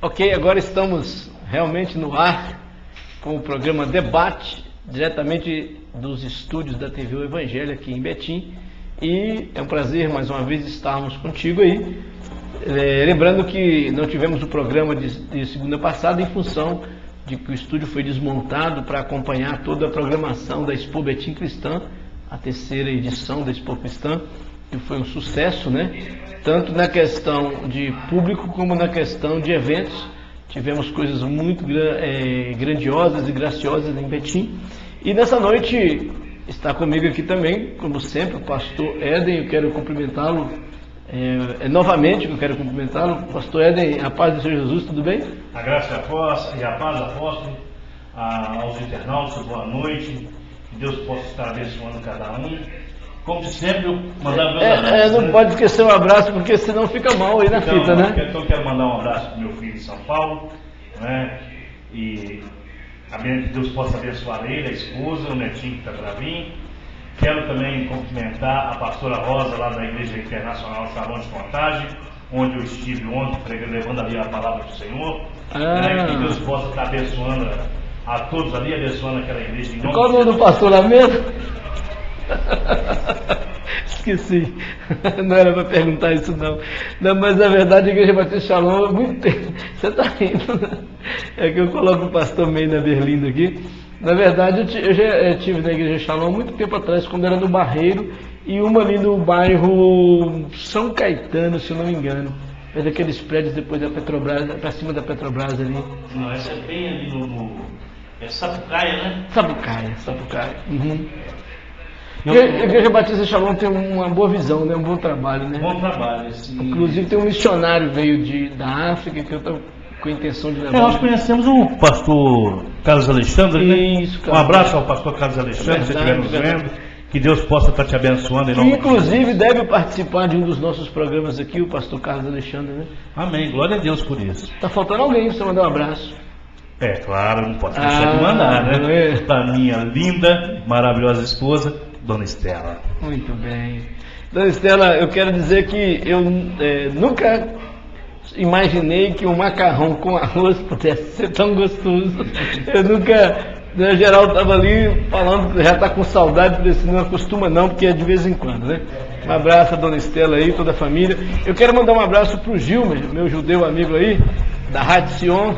Ok, agora estamos realmente no ar com o programa Debate, diretamente dos estúdios da TV O Evangelho aqui em Betim. E é um prazer mais uma vez estarmos contigo aí. Lembrando que não tivemos o programa de segunda passada em função de que o estúdio foi desmontado para acompanhar toda a programação da Expo Betim Cristã, a terceira edição da Expo Cristã, que foi um sucesso, né? Tanto na questão de público como na questão de eventos. Tivemos coisas muito grandiosas e graciosas em Betim. E nessa noite está comigo aqui também, como sempre, o pastor Éden. Eu quero cumprimentá-lo novamente, eu quero cumprimentá-lo. Pastor Éden, a paz do Senhor Jesus, tudo bem? A graça e a paz, apóstolo, aos internautas, boa noite. Que Deus possa estar abençoando cada um. Como de sempre, eu mandar meus abraços. Não pode esquecer o abraço, porque senão fica mal aí na fita, né? Então eu quero mandar um abraço para o meu filho de São Paulo, né? E que Deus possa abençoar ele, a esposa, o netinho que está para vir. Quero também cumprimentar a pastora Rosa, lá da Igreja Internacional Shalom de Contagem, onde eu estive ontem, levando ali a palavra do Senhor. Né? Que Deus possa estar abençoando a todos ali, abençoando aquela igreja. Qual o nome do pastor lá mesmo? Esqueci, não era para perguntar isso não. Mas na verdade a Igreja Batista Shalom há muito tempo. Você está rindo, né? É que eu coloco o pastor Meio na Berlinda aqui. Na verdade eu já estive na Igreja Shalom muito tempo atrás, quando era no Barreiro, e uma ali no bairro São Caetano, se eu não me engano. É daqueles prédios depois da Petrobras, para cima da Petrobras ali. Não, essa é bem ali é Sapucaia, né? Sapucaia. Uhum. A Igreja Batista Shalom tem uma boa visão, né? Um bom trabalho, né? Bom trabalho, sim. Inclusive tem um missionário veio da África que eu estou com a intenção de levar. Nós conhecemos o pastor Carlos Alexandre, né? Isso, Um abraço ao pastor Carlos Alexandre, se estiver nos vendo. Que Deus possa estar te abençoando em nome de Jesus. Inclusive deve participar de um dos nossos programas aqui, o pastor Carlos Alexandre, né? Amém, glória a Deus por isso. Tá faltando alguém para você mandar um abraço. É claro, não posso deixar de mandar, né? Para minha linda, maravilhosa esposa, Dona Estela. Muito bem. Dona Estela, eu quero dizer que eu nunca imaginei que um macarrão com arroz pudesse ser tão gostoso. Eu nunca... O Geraldo estava ali falando que já está com saudade, desse não acostuma não, porque é de vez em quando, né? Um abraço a Dona Estela aí, toda a família. Eu quero mandar um abraço para o Gilmer, meu judeu amigo aí, da Rádio Sion,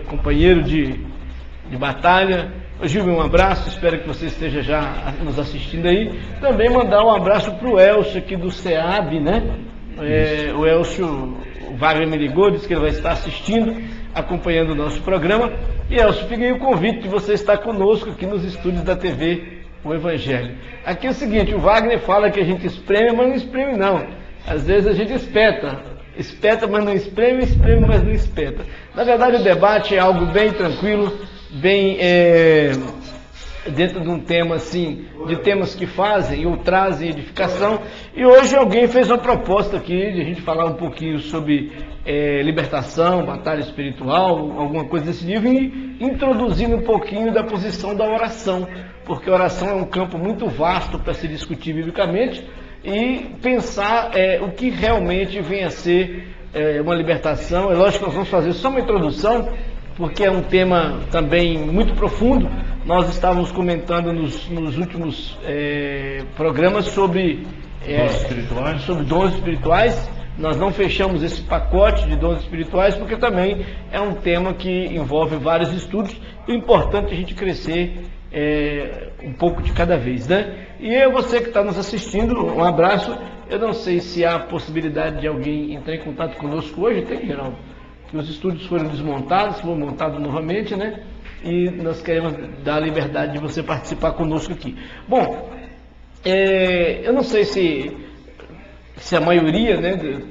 companheiro de batalha. Ô Gilmer, um abraço, espero que você esteja já nos assistindo aí. Também mandar um abraço para o Elcio aqui do SEAB, né? O Elcio, o Wagner me ligou, disse que ele vai estar assistindo, acompanhando o nosso programa. E Elcio, fica aí o convite de você estar conosco aqui nos estúdios da TV O Evangelho. Aqui é o seguinte, o Wagner fala que a gente espreme, mas não espreme não. Às vezes a gente espeta, mas não espreme, espreme, mas não espeta. Na verdade o debate é algo bem tranquilo, bem dentro de um tema assim, de temas que fazem ou trazem edificação. E hoje alguém fez uma proposta aqui de a gente falar um pouquinho sobre libertação, batalha espiritual, alguma coisa desse nível, e introduzindo um pouquinho da posição da oração, porque a oração é um campo muito vasto para se discutir biblicamente e pensar o que realmente vem a ser uma libertação. É lógico que nós vamos fazer só uma introdução, porque é um tema também muito profundo. Nós estávamos comentando nos últimos programas sobre dons espirituais. Nós não fechamos esse pacote de dons espirituais porque também é um tema que envolve vários estudos. E é importante a gente crescer um pouco de cada vez, né? E você que está nos assistindo, um abraço. Eu não sei se há possibilidade de alguém entrar em contato conosco hoje. Tem, Geraldo? Que os estúdios foram desmontados, foram montados novamente, né? E nós queremos dar a liberdade de você participar conosco aqui. Bom, eu não sei se a maioria, né,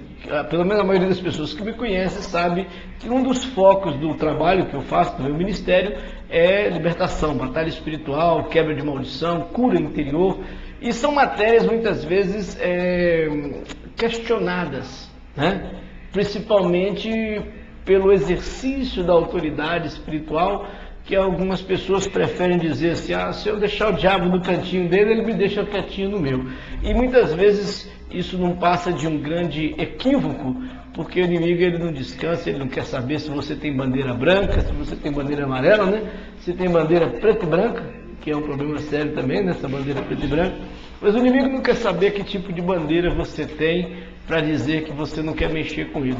pelo menos a maioria das pessoas que me conhecem sabe que um dos focos do trabalho que eu faço no meu ministério é libertação, batalha espiritual, quebra de maldição, cura interior, e são matérias muitas vezes questionadas, né? Principalmente pelo exercício da autoridade espiritual que algumas pessoas preferem dizer assim, se eu deixar o diabo no cantinho dele, ele me deixa quietinho no meu. E muitas vezes isso não passa de um grande equívoco, porque o inimigo ele não descansa, ele não quer saber se você tem bandeira branca, se você tem bandeira amarela, né? Se tem bandeira preta e branca, que é um problema sério também, nessa bandeira preta e branca. Mas o inimigo não quer saber que tipo de bandeira você tem para dizer que você não quer mexer com ele.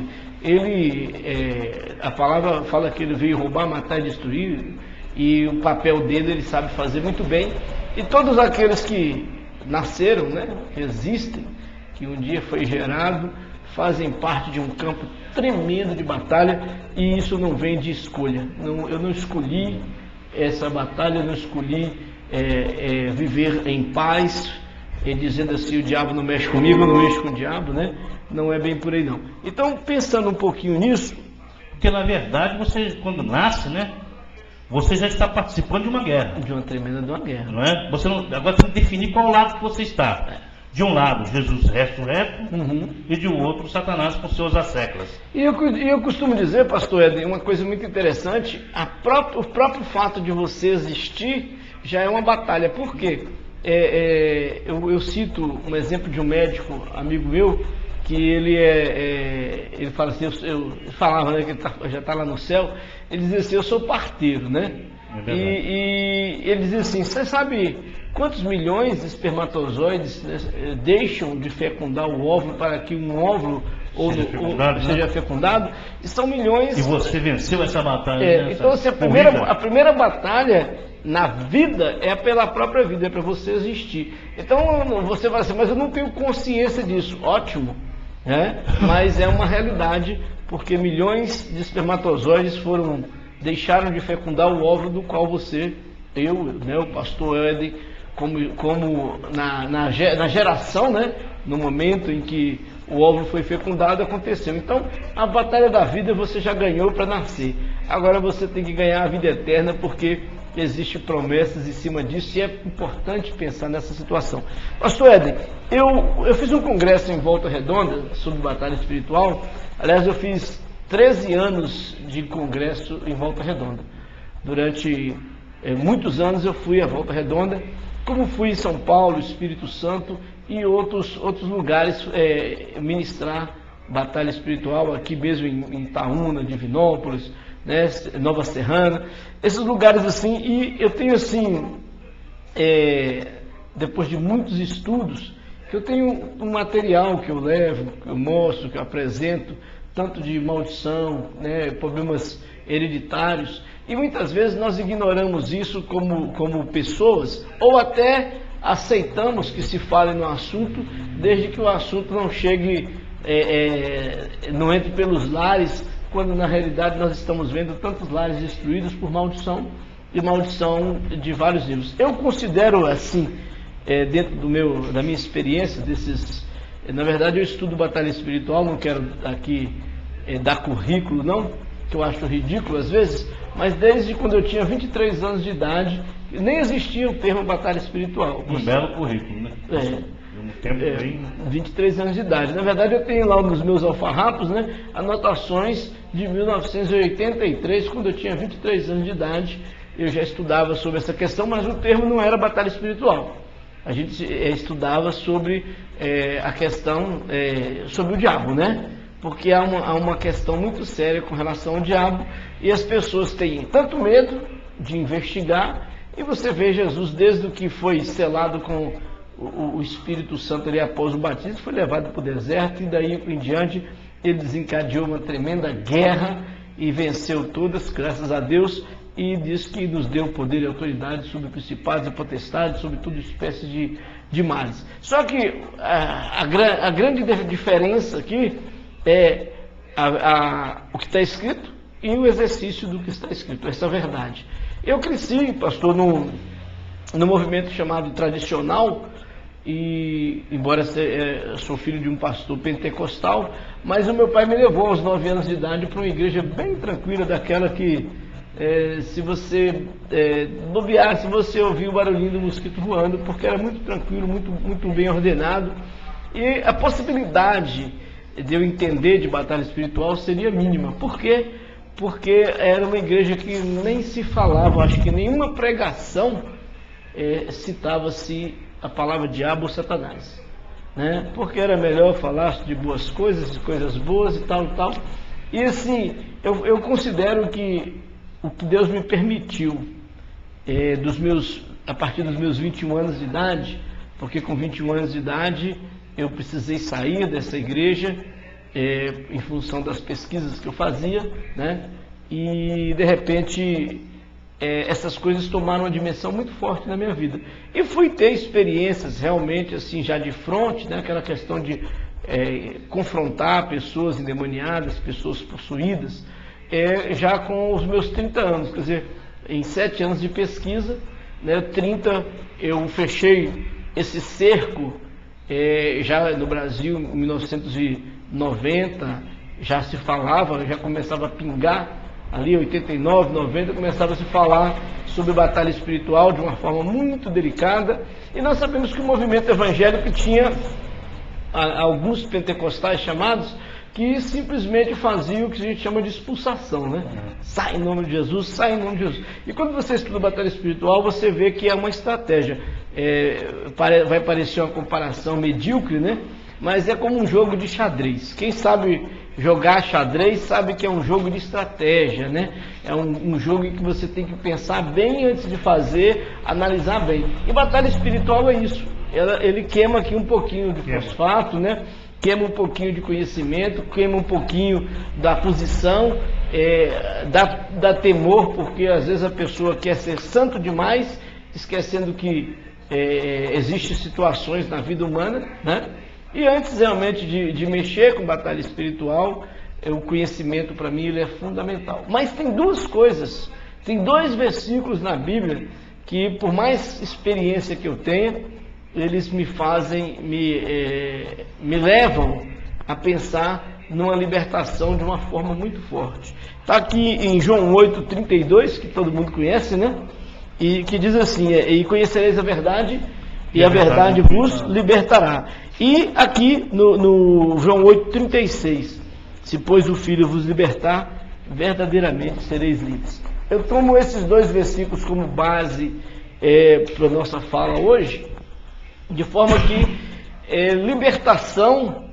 A palavra fala que ele veio roubar, matar e destruir, e o papel dele ele sabe fazer muito bem. E todos aqueles que nasceram, né, que existem, que um dia foi gerado, fazem parte de um campo tremendo de batalha, e isso não vem de escolha. Eu não escolhi essa batalha, eu não escolhi viver em paz, dizendo assim, o diabo não mexe comigo, eu não mexo com o diabo, né? Não é bem por aí não. Então, pensando um pouquinho nisso... Porque na verdade, você quando nasce, né? Você já está participando de uma guerra. De uma tremenda guerra. Não é? Agora você tem que definir qual lado que você está. De um lado, Jesus ressurreto, e de outro, Satanás com seus asseclas. E eu costumo dizer, pastor Éden, uma coisa muito interessante, o próprio fato de você existir já é uma batalha. Por quê? Eu cito um exemplo de um médico, amigo meu, que ele fala assim, eu falava, né, que ele já está lá no céu, ele dizia assim, eu sou parteiro, né? E ele dizia assim, você sabe quantos milhões de espermatozoides, né, deixam de fecundar o óvulo para que um óvulo seja fecundado? E são milhões. E você venceu essa batalha. Então assim, a primeira batalha na vida é pela própria vida, é para você existir. Então você vai assim, mas eu não tenho consciência disso. Ótimo, né? Mas é uma realidade, porque milhões de espermatozoides deixaram de fecundar o óvulo do qual você, né, o pastor Éden, como na geração, né, no momento em que o óvulo foi fecundado, aconteceu. Então, a batalha da vida você já ganhou para nascer. Agora você tem que ganhar a vida eterna, porque existem promessas em cima disso, e é importante pensar nessa situação. Pastor Éden, eu fiz um congresso em Volta Redonda sobre batalha espiritual. Aliás, eu fiz 13 anos de congresso em Volta Redonda. Durante muitos anos eu fui a Volta Redonda, como fui em São Paulo, Espírito Santo e outros lugares ministrar batalha espiritual, aqui mesmo em Itaúna, Divinópolis, né, Nova Serrana, esses lugares assim. E eu tenho assim, depois de muitos estudos, que eu tenho um material que eu levo, que eu mostro, que eu apresento, tanto de maldição, né, problemas hereditários, e muitas vezes nós ignoramos isso como pessoas, ou até aceitamos que se fale no assunto, desde que o assunto não chegue, não entre pelos lares, quando na realidade nós estamos vendo tantos lares destruídos por maldição, e maldição de vários níveis. Eu considero assim, dentro da minha experiência, na verdade eu estudo batalha espiritual, não quero aqui dar currículo não, que eu acho ridículo às vezes, mas desde quando eu tinha 23 anos de idade, nem existia o termo batalha espiritual. Um belo currículo, né? Um tempo bem... 23 anos de idade. Na verdade eu tenho lá nos meus alfarrapos, né, anotações de 1983, quando eu tinha 23 anos de idade, eu já estudava sobre essa questão, mas o termo não era batalha espiritual. A gente estudava sobre a questão, sobre o diabo, né? Porque há uma questão muito séria com relação ao diabo, e as pessoas têm tanto medo de investigar, e você vê Jesus, desde o que foi selado com o Espírito Santo ali após o batismo, foi levado para o deserto, e daí em diante ele desencadeou uma tremenda guerra, e venceu todas, graças a Deus, e diz que nos deu poder e autoridade sobre principados e potestades, sobre toda espécie de males. Só que a grande diferença aqui é o que está escrito e o exercício do que está escrito, essa é a verdade. Eu cresci, pastor, no movimento chamado tradicional, e embora eu sou filho de um pastor pentecostal, mas o meu pai me levou aos 9 anos de idade para uma igreja bem tranquila, daquela que se você bobear, se você ouvir o barulhinho do mosquito voando, porque era muito tranquilo, muito bem ordenado, e a possibilidade de eu entender de batalha espiritual seria mínima. Por quê? porque era uma igreja que nem se falava, acho que nenhuma pregação citava-se a palavra diabo ou Satanás, né? Porque era melhor falar de boas coisas, de coisas boas e tal e tal. E assim, eu considero que o que Deus me permitiu, a partir dos meus 21 anos de idade, porque com 21 anos de idade eu precisei sair dessa igreja em função das pesquisas que eu fazia, né? E de repente essas coisas tomaram uma dimensão muito forte na minha vida. E fui ter experiências realmente assim, já de frente, né? Aquela questão de confrontar pessoas endemoniadas, pessoas possuídas, já com os meus 30 anos, quer dizer, em 7 anos de pesquisa, né, 30 eu fechei esse cerco, já no Brasil em 1990, já se falava, já começava a pingar, ali 89, 90, começava a se falar sobre batalha espiritual de uma forma muito delicada, e nós sabemos que o movimento evangélico tinha alguns pentecostais chamados, que simplesmente faziam o que a gente chama de expulsação, né? Sai em nome de Jesus, sai em nome de Jesus. E quando você estuda batalha espiritual, você vê que é uma estratégia. Vai parecer uma comparação medíocre, né? Mas é como um jogo de xadrez. Quem sabe jogar xadrez sabe que é um jogo de estratégia, né? É um jogo em que você tem que pensar bem antes de fazer, analisar bem. E batalha espiritual é isso. Ele queima aqui um pouquinho de fosfato, né? Queima um pouquinho de conhecimento, queima um pouquinho da posição, dá temor, porque às vezes a pessoa quer ser santo demais, esquecendo que existem situações na vida humana, né? E antes realmente de mexer com batalha espiritual, o conhecimento para mim ele é fundamental. Mas tem duas coisas, tem 2 versículos na Bíblia que, por mais experiência que eu tenha, eles me fazem, me levam a pensar numa libertação de uma forma muito forte. Está aqui em João 8,32, que todo mundo conhece, né? E que diz assim, e conhecereis a verdade, e a verdade vos libertará. E aqui no João 8,36, se pois o Filho vos libertar, verdadeiramente sereis livres. Eu tomo esses 2 versículos como base para a nossa fala hoje, de forma que libertação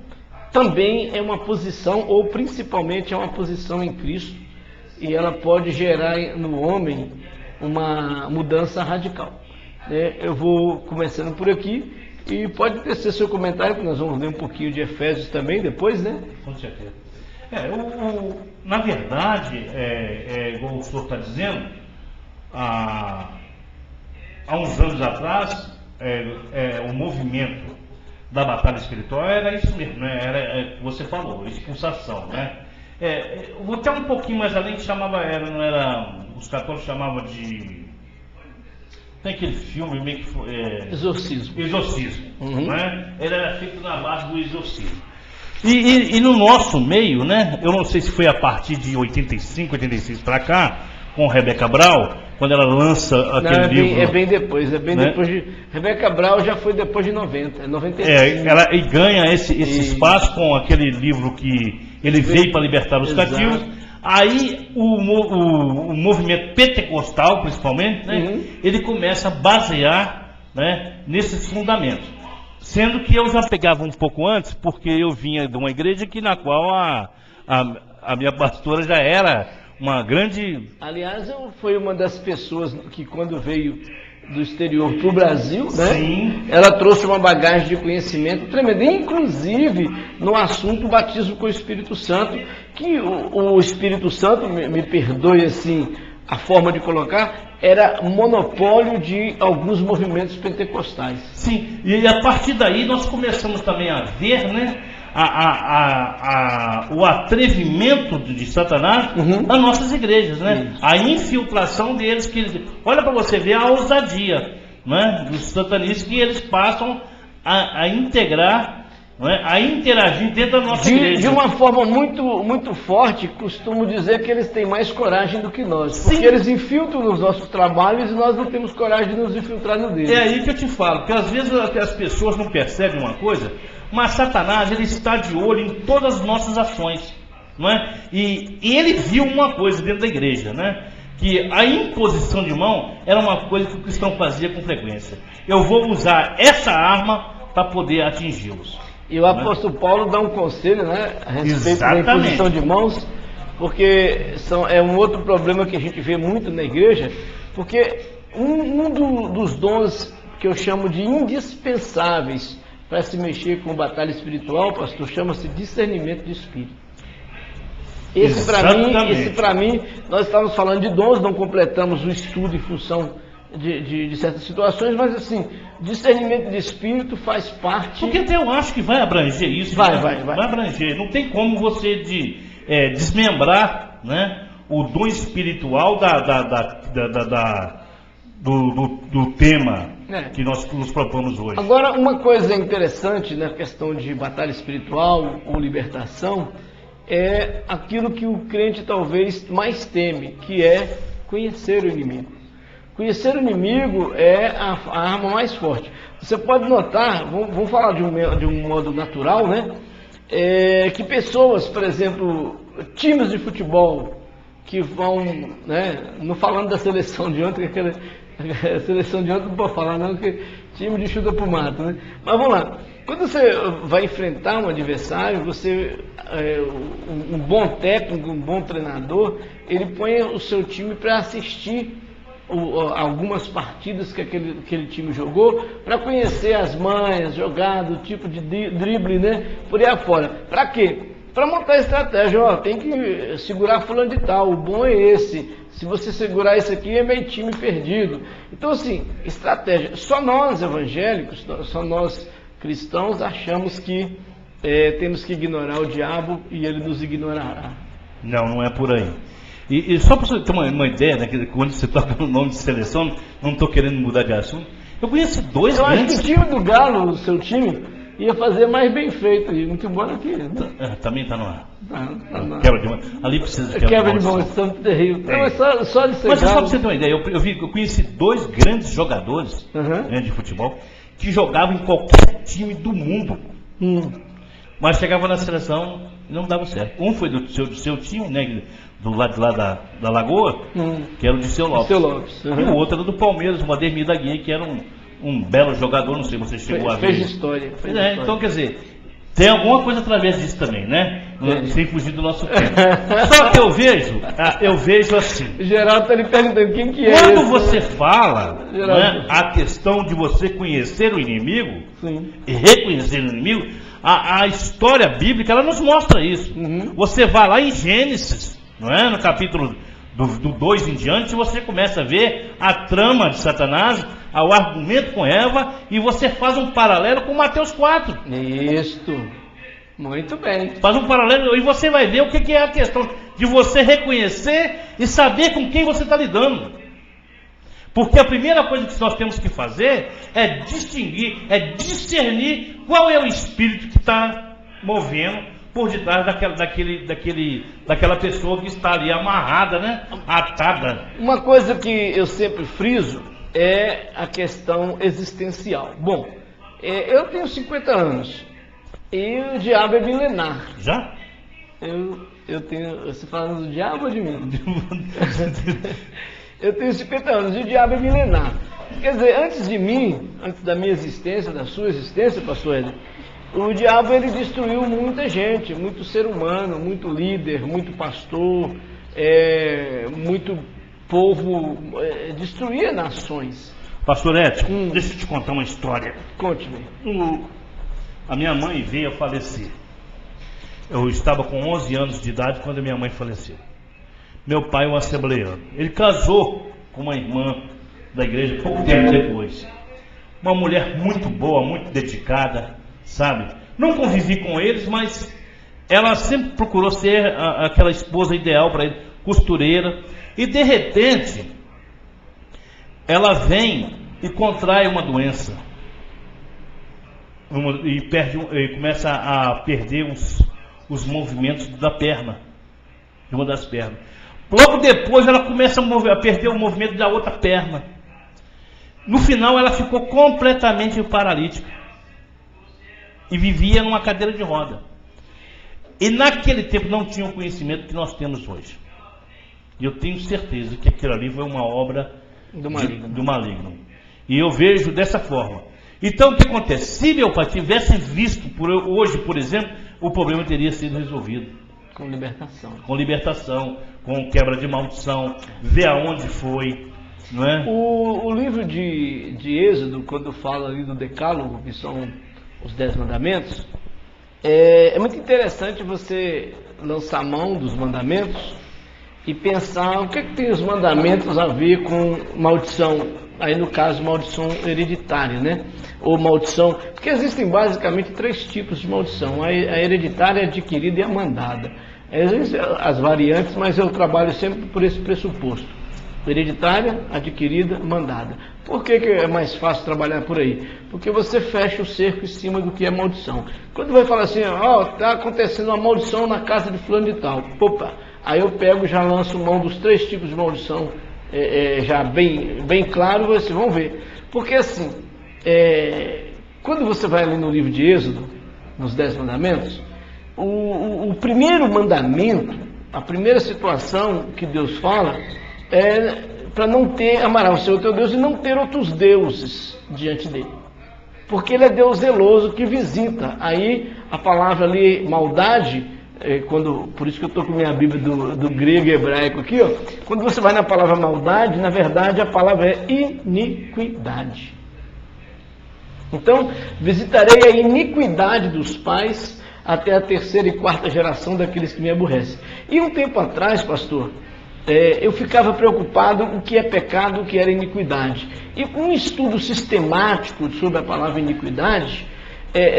também é uma posição, ou principalmente é uma posição em Cristo, e ela pode gerar no homem uma mudança radical. Eu vou começando por aqui, e pode tecer seu comentário, que nós vamos ler um pouquinho de Efésios também depois, né? Com certeza. Na verdade, igual o senhor está dizendo, há uns anos atrás, o movimento da batalha espiritual era isso mesmo, né? Você falou, expulsação, né? Vou até um pouquinho mais além, que os católicos chamavam de... Tem aquele filme meio que Exorcismo. Né? Ele era feito na base do exorcismo. E no nosso meio, né? Eu não sei se foi a partir de 85, 86 para cá, com Rebeca Brau, quando ela lança aquele livro... É bem depois, depois de... Rebeca Brau já foi depois de 90, 95. Ela ganha esse espaço com aquele livro que ele veio para libertar os cativos. Aí o movimento pentecostal, principalmente, né, ele começa a basear, né, nesses fundamentos. Sendo que eu já pegava um pouco antes, porque eu vinha de uma igreja na qual a minha pastora já era uma grande... Aliás, eu fui uma das pessoas que, quando veio do exterior para o Brasil, né? Sim. Ela trouxe uma bagagem de conhecimento tremenda, inclusive no assunto batismo com o Espírito Santo, que o Espírito Santo, me perdoe assim a forma de colocar, era monopólio de alguns movimentos pentecostais. Sim, e a partir daí nós começamos também a ver, né, o atrevimento de Satanás nas nossas igrejas, né? A infiltração deles, olha para você ver a ousadia, né, dos satanistas, que eles passam a integrar, né, a interagir dentro da nossa igreja. De uma forma muito, muito forte, costumo dizer que eles têm mais coragem do que nós, porque eles infiltram nos nossos trabalhos e nós não temos coragem de nos infiltrar no deles. É aí que eu te falo, porque às vezes as pessoas não percebem uma coisa, mas Satanás, ele está de olho em todas as nossas ações, não é? E ele viu uma coisa dentro da igreja, né? Que a imposição de mão era uma coisa que o cristão fazia com frequência. Eu vou usar essa arma para poder atingi-los. E o apóstolo Paulo dá um conselho, né, a respeito da imposição de mãos, porque é um outro problema que a gente vê muito na igreja, porque dos dons que eu chamo de indispensáveis para se mexer com batalha espiritual, pastor, chama-se discernimento de espírito. Esse para mim, nós estávamos falando de dons, não completamos o estudo em função de certas situações, mas assim, discernimento de espírito faz parte. Porque até eu acho que vai abranger isso. Vai abranger. Não tem como você desmembrar, né, o dom espiritual do tema que nós nos propomos hoje. Agora, uma coisa interessante na questão de batalha espiritual ou libertação é aquilo que o crente talvez mais teme, que é conhecer o inimigo. Conhecer o inimigo é a arma mais forte. Você pode notar, vamos falar de um modo natural, né? Que pessoas, por exemplo, times de futebol que vão, né? Não falando da seleção de ontem, a seleção de ontem não pode falar não, que time de chuta pro mato, né? Mas vamos lá. Quando você vai enfrentar um adversário, um bom técnico, um bom treinador, ele põe o seu time para assistir algumas partidas que aquele time jogou, para conhecer as manhas, jogada, o tipo de drible, né? Por aí afora. Para quê? Para montar a estratégia. Ó, tem que segurar fulano de tal, o bom é esse. Se você segurar esse aqui, é meio time perdido. Então, assim, estratégia. Só nós evangélicos, só nós cristãos achamos que temos que ignorar o diabo e ele nos ignorará. Não é por aí. E só para você ter uma ideia, né, que quando você toca no nome de seleção, não estou querendo mudar de assunto, eu conheço dois grandes... acho que o time do Galo, o seu time, ia fazer mais bem feito, e muito embora aqui. Né? Também está no ar. Tá no ar. Quebra de mão. Ali precisa de quebra de mão, isso é terrível. Não, só de ser Mas Galo... só para você ter uma ideia, eu conheci dois grandes jogadores de futebol que jogavam em qualquer time do mundo. Mas chegavam na seleção e não dava certo. Um foi do seu time, né, do lado de lá da Lagoa, que era o Disseu Lopes. E o outro era do Palmeiras, o Ademir da Guia, que era um belo jogador, não sei se você chegou a ver. Fez história. Então, quer dizer, tem alguma coisa através disso também, né? Sem fugir do nosso tempo. Só que eu vejo assim. O Geraldo está lhe perguntando quem que é. Quando você fala, né, a questão de você conhecer o inimigo, e reconhecer o inimigo, a história bíblica, ela nos mostra isso. Você vai lá em Gênesis, não é? No capítulo do 2 em diante, você começa a ver a trama de Satanás, o argumento com Eva, e você faz um paralelo com Mateus 4. Isso, muito bem. Faz um paralelo e você vai ver o que é a questão de você reconhecer e saber com quem você está lidando. Porque a primeira coisa que nós temos que fazer é distinguir, é discernir qual é o espírito que está movendo por detrás daquela pessoa que está ali amarrada, né? Atada. Uma coisa que eu sempre friso é a questão existencial. Bom, eu tenho 50 anos e o diabo é milenar. Já? Eu tenho... Você falando do diabo ou de mim? Eu tenho 50 anos e o diabo é milenar. Quer dizer, antes de mim, antes da minha existência, da sua existência, pastor Éder, o diabo ele destruiu muita gente, muito ser humano, muito líder, muito pastor, muito povo, destruía nações. Pastor Edson, deixa eu te contar uma história. Conte-me. A minha mãe veio a falecer. Eu estava com 11 anos de idade quando a minha mãe faleceu. Meu pai é um assembleano. Ele casou com uma irmã da igreja pouco tempo depois. Uma mulher muito boa, muito dedicada, sabe? Não convivi com eles, mas ela sempre procurou ser aquela esposa ideal para ele, costureira. E de repente, ela vem e contrai uma doença. E começa a perder os movimentos da perna, de uma das pernas. Logo depois ela começa a perder o movimento da outra perna. No final ela ficou completamente paralítica. E vivia numa cadeira de roda. E naquele tempo não tinha o conhecimento que nós temos hoje. E eu tenho certeza que aquilo ali foi uma obra do maligno. E eu vejo dessa forma. Então o que acontece? Se meu pai tivesse visto hoje, por exemplo, o problema teria sido resolvido. Com libertação. Com libertação, com quebra de maldição, ver aonde foi. Não é? O livro de Êxodo, quando fala ali do Decálogo, que são os 10 mandamentos, é muito interessante você lançar mão dos mandamentos e pensar o que tem os mandamentos a ver com maldição. Aí no caso, maldição hereditária, né? Ou maldição, porque existem basicamente 3 tipos de maldição: a hereditária, a adquirida e a mandada. Existem as variantes, mas eu trabalho sempre por esse pressuposto: hereditária, adquirida, mandada. Por que é mais fácil trabalhar por aí? Porque você fecha o cerco em cima do que é maldição. Quando vai falar assim, está acontecendo uma maldição na casa de fulano de tal, opa, aí eu pego e já lanço mão dos 3 tipos de maldição, já bem claro, vocês vão ver. Porque assim, quando você vai ali no livro de Êxodo, nos 10 mandamentos, o primeiro mandamento, a primeira situação que Deus fala é para não ter, amarás o Senhor teu Deus e não ter outros deuses diante dele. Porque ele é Deus zeloso que visita. Aí a palavra ali, maldade, por isso que eu estou com minha Bíblia do grego e hebraico aqui, quando você vai na palavra maldade, na verdade a palavra é iniquidade. Então, visitarei a iniquidade dos pais até a 3ª e 4ª geração daqueles que me aborrecem. E um tempo atrás, pastor, eu ficava preocupado o que é pecado, o que era iniquidade. E com um estudo sistemático sobre a palavra iniquidade,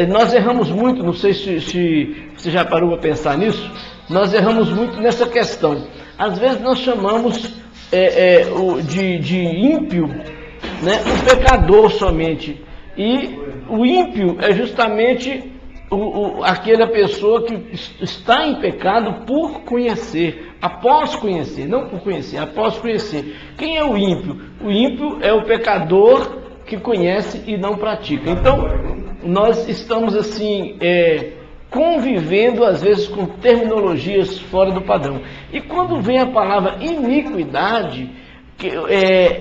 nós erramos muito, não sei se você já parou para pensar nisso, nós erramos muito nessa questão. Às vezes nós chamamos de ímpio, né, o pecador somente. E o ímpio é justamente aquela pessoa que está em pecado por conhecer, após conhecer, não por conhecer, após conhecer. Quem é o ímpio? O ímpio é o pecador que conhece e não pratica. Então, nós estamos assim, convivendo às vezes com terminologias fora do padrão. E quando vem a palavra iniquidade,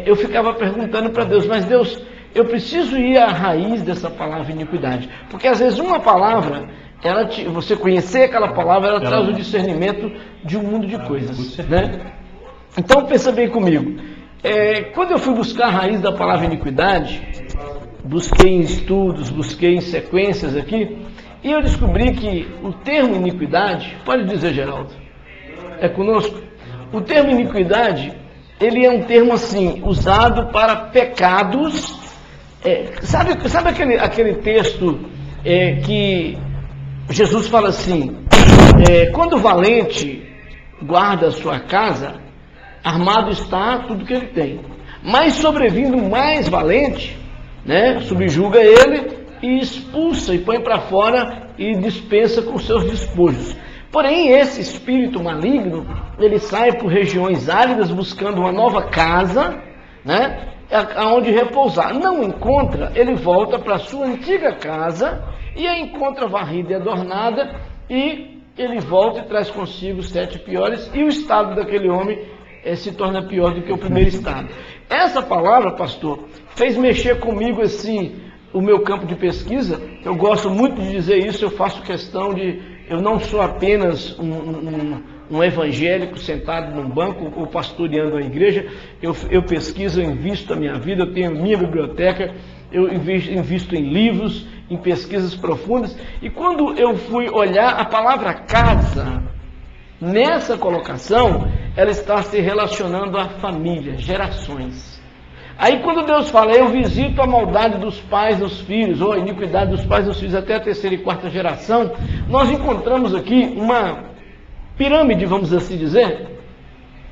eu ficava perguntando para Deus, mas Deus, eu preciso ir à raiz dessa palavra iniquidade, porque às vezes uma palavra, você conhecer aquela palavra, ela traz o discernimento de um mundo de coisas, né? Então pensa bem comigo, quando eu fui buscar a raiz da palavra iniquidade, busquei em estudos, busquei em sequências aqui, e eu descobri que o termo iniquidade, pode dizer, Geraldo, é conosco? O termo iniquidade, ele é um termo assim, usado para pecados. Sabe aquele texto que Jesus fala assim, quando o valente guarda a sua casa, armado está tudo que ele tem, mas sobrevindo o mais valente, né, subjuga ele e expulsa e põe para fora e dispensa com seus despojos. Porém, esse espírito maligno, ele sai por regiões áridas buscando uma nova casa, né, aonde repousar. Não encontra, ele volta para a sua antiga casa e a encontra varrida e adornada, e ele volta e traz consigo 7 piores, e o estado daquele homem se torna pior do que o primeiro estado. Essa palavra, pastor, fez mexer comigo assim, o meu campo de pesquisa. Eu gosto muito de dizer isso, eu faço questão de, eu não sou apenas um evangélico sentado num banco ou pastoreando a igreja, eu pesquiso, eu invisto a minha vida, eu tenho minha biblioteca, eu invisto em livros, em pesquisas profundas, e quando eu fui olhar a palavra casa, nessa colocação, ela está se relacionando à família, gerações. Aí quando Deus fala, eu visito a maldade dos pais nos filhos, ou a iniquidade dos pais nos filhos até a 3ª e 4ª geração, nós encontramos aqui uma pirâmide, vamos assim dizer,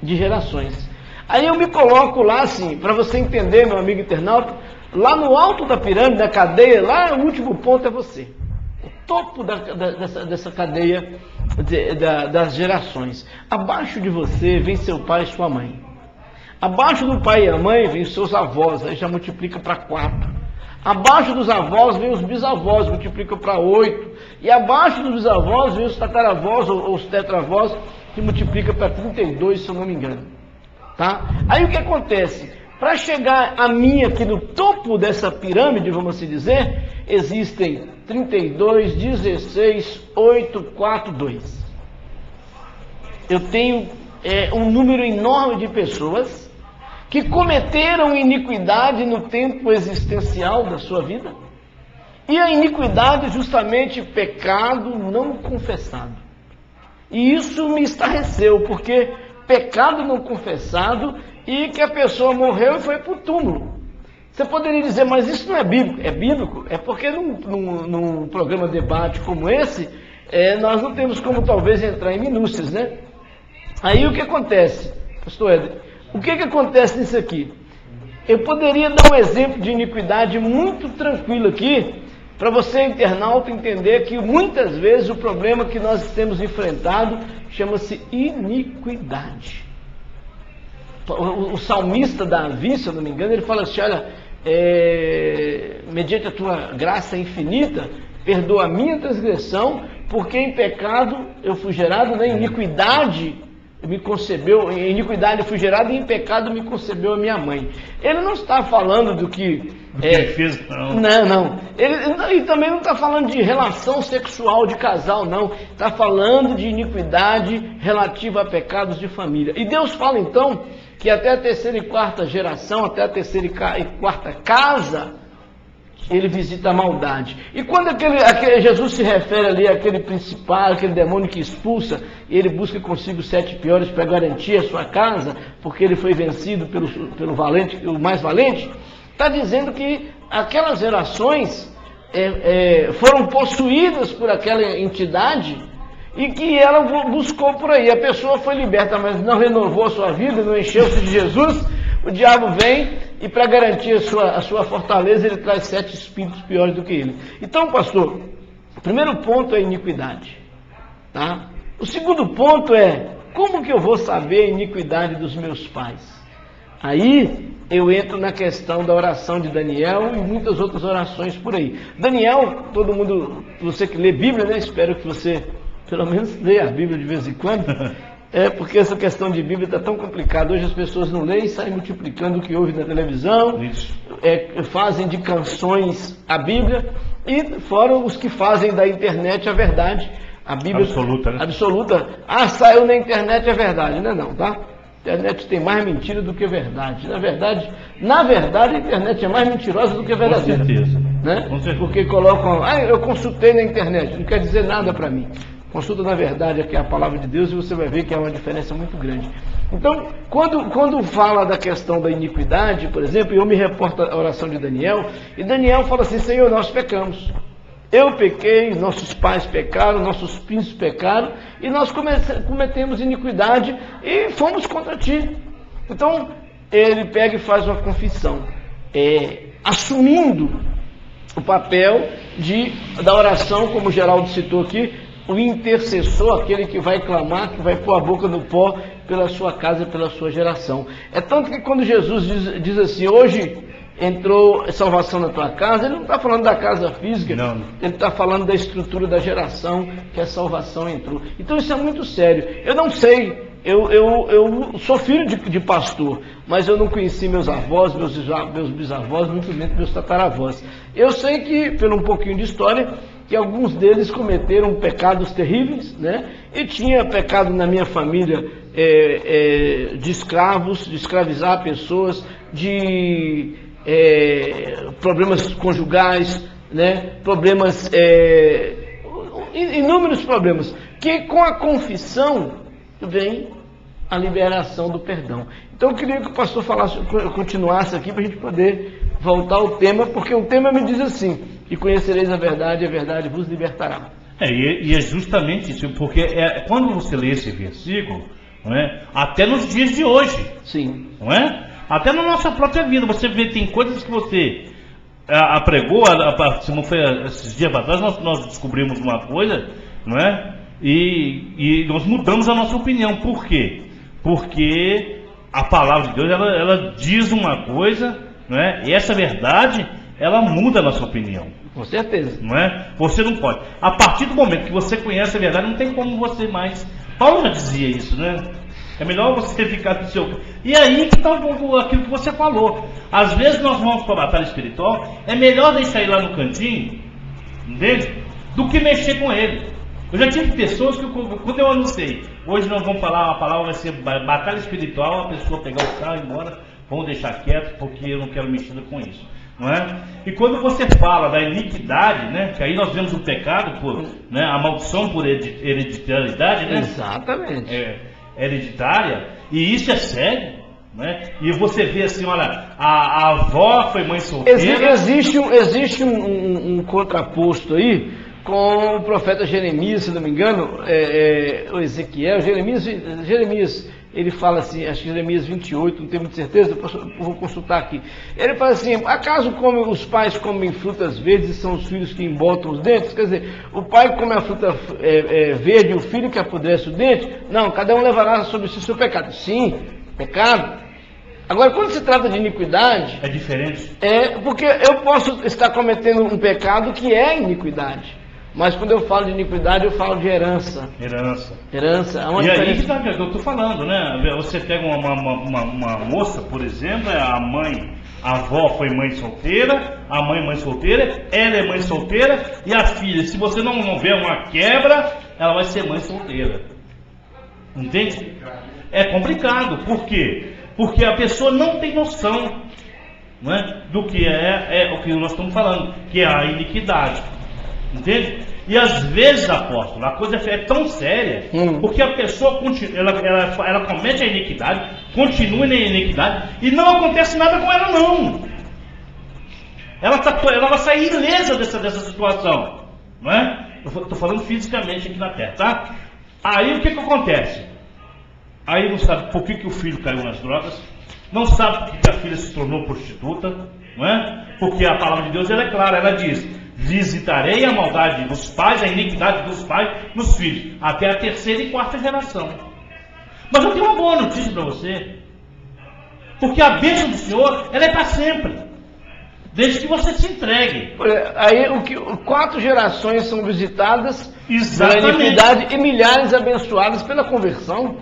de gerações. Aí eu me coloco lá assim, para você entender, meu amigo internauta, lá no alto da pirâmide, da cadeia, lá o último ponto é você. O topo dessa cadeia das gerações. Abaixo de você vem seu pai e sua mãe. Abaixo do pai e a mãe vem seus avós, aí já multiplica para 4. Abaixo dos avós vem os bisavós, multiplica para 8. E abaixo dos bisavós vem os tataravós ou os tetravós, que multiplica para 32, se eu não me engano. Tá? Aí o que acontece? Para chegar a mim aqui no topo dessa pirâmide, vamos assim dizer, existem 32, 16, 8, 4, 2. Eu tenho um número enorme de pessoas que cometeram iniquidade no tempo existencial da sua vida. E a iniquidade é justamente pecado não confessado. E isso me estarreceu, porque pecado não confessado e que a pessoa morreu e foi para o túmulo. Você poderia dizer, mas isso não é bíblico. É bíblico? É porque num programa de debate como esse, nós não temos como talvez entrar em minúcias, né? Aí o que acontece, pastor Éder? O que acontece nisso aqui? Eu poderia dar um exemplo de iniquidade muito tranquilo aqui, para você, internauta, entender que muitas vezes o problema que nós temos enfrentado chama-se iniquidade. O salmista Davi, se eu não me engano, ele fala assim, olha, mediante a tua graça infinita, perdoa a minha transgressão, porque em pecado eu fui gerado, né? Iniquidade me concebeu, em iniquidade eu fui gerado e em pecado me concebeu a minha mãe. Ele não está falando do que... fez, não. Não. Ele também não está falando de relação sexual de casal, não. Está falando de iniquidade relativa a pecados de família. E Deus fala então que até a terceira e quarta geração, até a terceira e quarta casa, ele visita a maldade. E quando Jesus se refere ali àquele principal, aquele demônio que expulsa, e ele busca consigo 7 piores para garantir a sua casa, porque ele foi vencido pelo valente, o mais valente, está dizendo que aquelas gerações foram possuídas por aquela entidade e que ela buscou por aí. A pessoa foi liberta, mas não renovou a sua vida, não encheu-se de Jesus. O diabo vem e para garantir a sua fortaleza, ele traz 7 espíritos piores do que ele. Então, pastor, o primeiro ponto é a iniquidade. Tá? O segundo ponto é, como que eu vou saber a iniquidade dos meus pais? Aí eu entro na questão da oração de Daniel e muitas outras orações por aí. Daniel, todo mundo, você que lê Bíblia, né? Espero que você pelo menos leia a Bíblia de vez em quando. Porque essa questão de Bíblia está tão complicada. Hoje as pessoas não leem e saem multiplicando o que ouve na televisão, fazem de canções a Bíblia, e fora os que fazem da internet a verdade, a Bíblia absoluta, né? Absoluta. Saiu na internet, é verdade. Não, tá? A internet tem mais mentira do que verdade. Na verdade, a internet é mais mentirosa do que verdadeira. Com certeza. Né? Com certeza. Porque colocam, eu consultei na internet, não quer dizer nada para mim. Consulta na verdade aqui a palavra de Deus e você vai ver que há uma diferença muito grande. Então, quando fala da questão da iniquidade, por exemplo, eu me reporto à oração de Daniel, e Daniel fala assim, Senhor, nós pecamos. Eu pequei, nossos pais pecaram, nossos príncipes pecaram, e nós cometemos iniquidade e fomos contra ti. Então, ele pega e faz uma confissão, assumindo o papel da oração, como o Geraldo citou aqui, o intercessor, aquele que vai clamar, que vai pôr a boca no pó pela sua casa e pela sua geração. É tanto que quando Jesus diz assim, hoje entrou salvação na tua casa, ele não está falando da casa física, não. Ele está falando da estrutura da geração que a salvação entrou. Então isso é muito sério. Eu não sei, eu sou filho de pastor, mas eu não conheci meus avós, meus bisavós, muito menos meus tataravós. Eu sei que, pelo um pouquinho de história, que alguns deles cometeram pecados terríveis, né? E tinha pecado na minha família de escravos, de escravizar pessoas, de problemas conjugais, né? Problemas, inúmeros problemas, que com a confissão vem a liberação do perdão. Então eu queria que o pastor continuasse aqui para a gente poder voltar ao tema, porque o tema me diz assim, e conhecereis a verdade vos libertará. E é justamente isso, porque quando você lê esse versículo, não é? Até nos dias de hoje, sim, não é? Até na nossa própria vida, você vê, tem coisas que você apregou, se não foi esses dias atrás, nós descobrimos uma coisa, não é? E nós mudamos a nossa opinião. Por quê? Porque a palavra de Deus, ela diz uma coisa, não é? E essa verdade, ela muda a nossa opinião. Com certeza. Não é? Você não pode. A partir do momento que você conhece a verdade, não tem como você mais. Paulo já dizia isso, né? É melhor você ficar no seu... E aí que está aquilo que você falou. Às vezes nós vamos para a batalha espiritual, é melhor deixar ele lá no cantinho, entende? Do que mexer com ele. Eu já tive pessoas que, quando eu anunciei, hoje nós vamos falar, a palavra vai ser batalha espiritual, a pessoa pegar o carro e ir embora, vamos deixar quieto, porque eu não quero mexer com isso. Não é? E quando você fala da iniquidade, né, que aí nós vemos o pecado, por, né, a maldição por hereditariedade, né? Exatamente. Hereditária, e isso é sério, né? E você vê assim, olha, a avó foi mãe solteira. Existe um contraposto aí com o profeta Jeremias, se não me engano, o Ezequiel, Jeremias, ele fala assim, acho que Jeremias 28, não tenho muita certeza, eu vou consultar aqui. Ele fala assim, acaso os pais comem frutas verdes e são os filhos que embotam os dentes? Quer dizer, o pai come a fruta verde e o filho que apodrece o dente? Não, cada um levará sobre si o seu pecado. Sim, pecado. Agora, quando se trata de iniquidade... É diferente. Porque eu posso estar cometendo um pecado que é iniquidade. Mas quando eu falo de iniquidade, eu falo de herança. Herança. E aí que eu estou falando, né? Você pega uma moça, por exemplo, a avó foi mãe solteira, a mãe solteira, ela é mãe solteira, e a filha, se você não vê uma quebra, ela vai ser mãe solteira. Entende? É complicado. Por quê? Porque a pessoa não tem noção, né, do que é o que nós estamos falando, que é a iniquidade. Entende? E às vezes, apóstolo, a coisa é tão séria, porque a pessoa ela comete a iniquidade, continua na iniquidade, e não acontece nada com ela, não. Ela vai sair ilesa dessa situação, não é? Eu estou falando fisicamente aqui na terra, tá? Aí o que acontece? Aí não sabe por que o filho caiu nas drogas, não sabe por que a filha se tornou prostituta, não é? Porque a palavra de Deus ela é clara, ela diz: visitarei a maldade dos pais, a iniquidade dos pais nos filhos, até a terceira e quarta geração. Mas eu tenho uma boa notícia para você, porque a bênção do Senhor ela é para sempre, desde que você se entregue. Aí 4 gerações são visitadas pela iniquidade e milhares abençoadas pela conversão,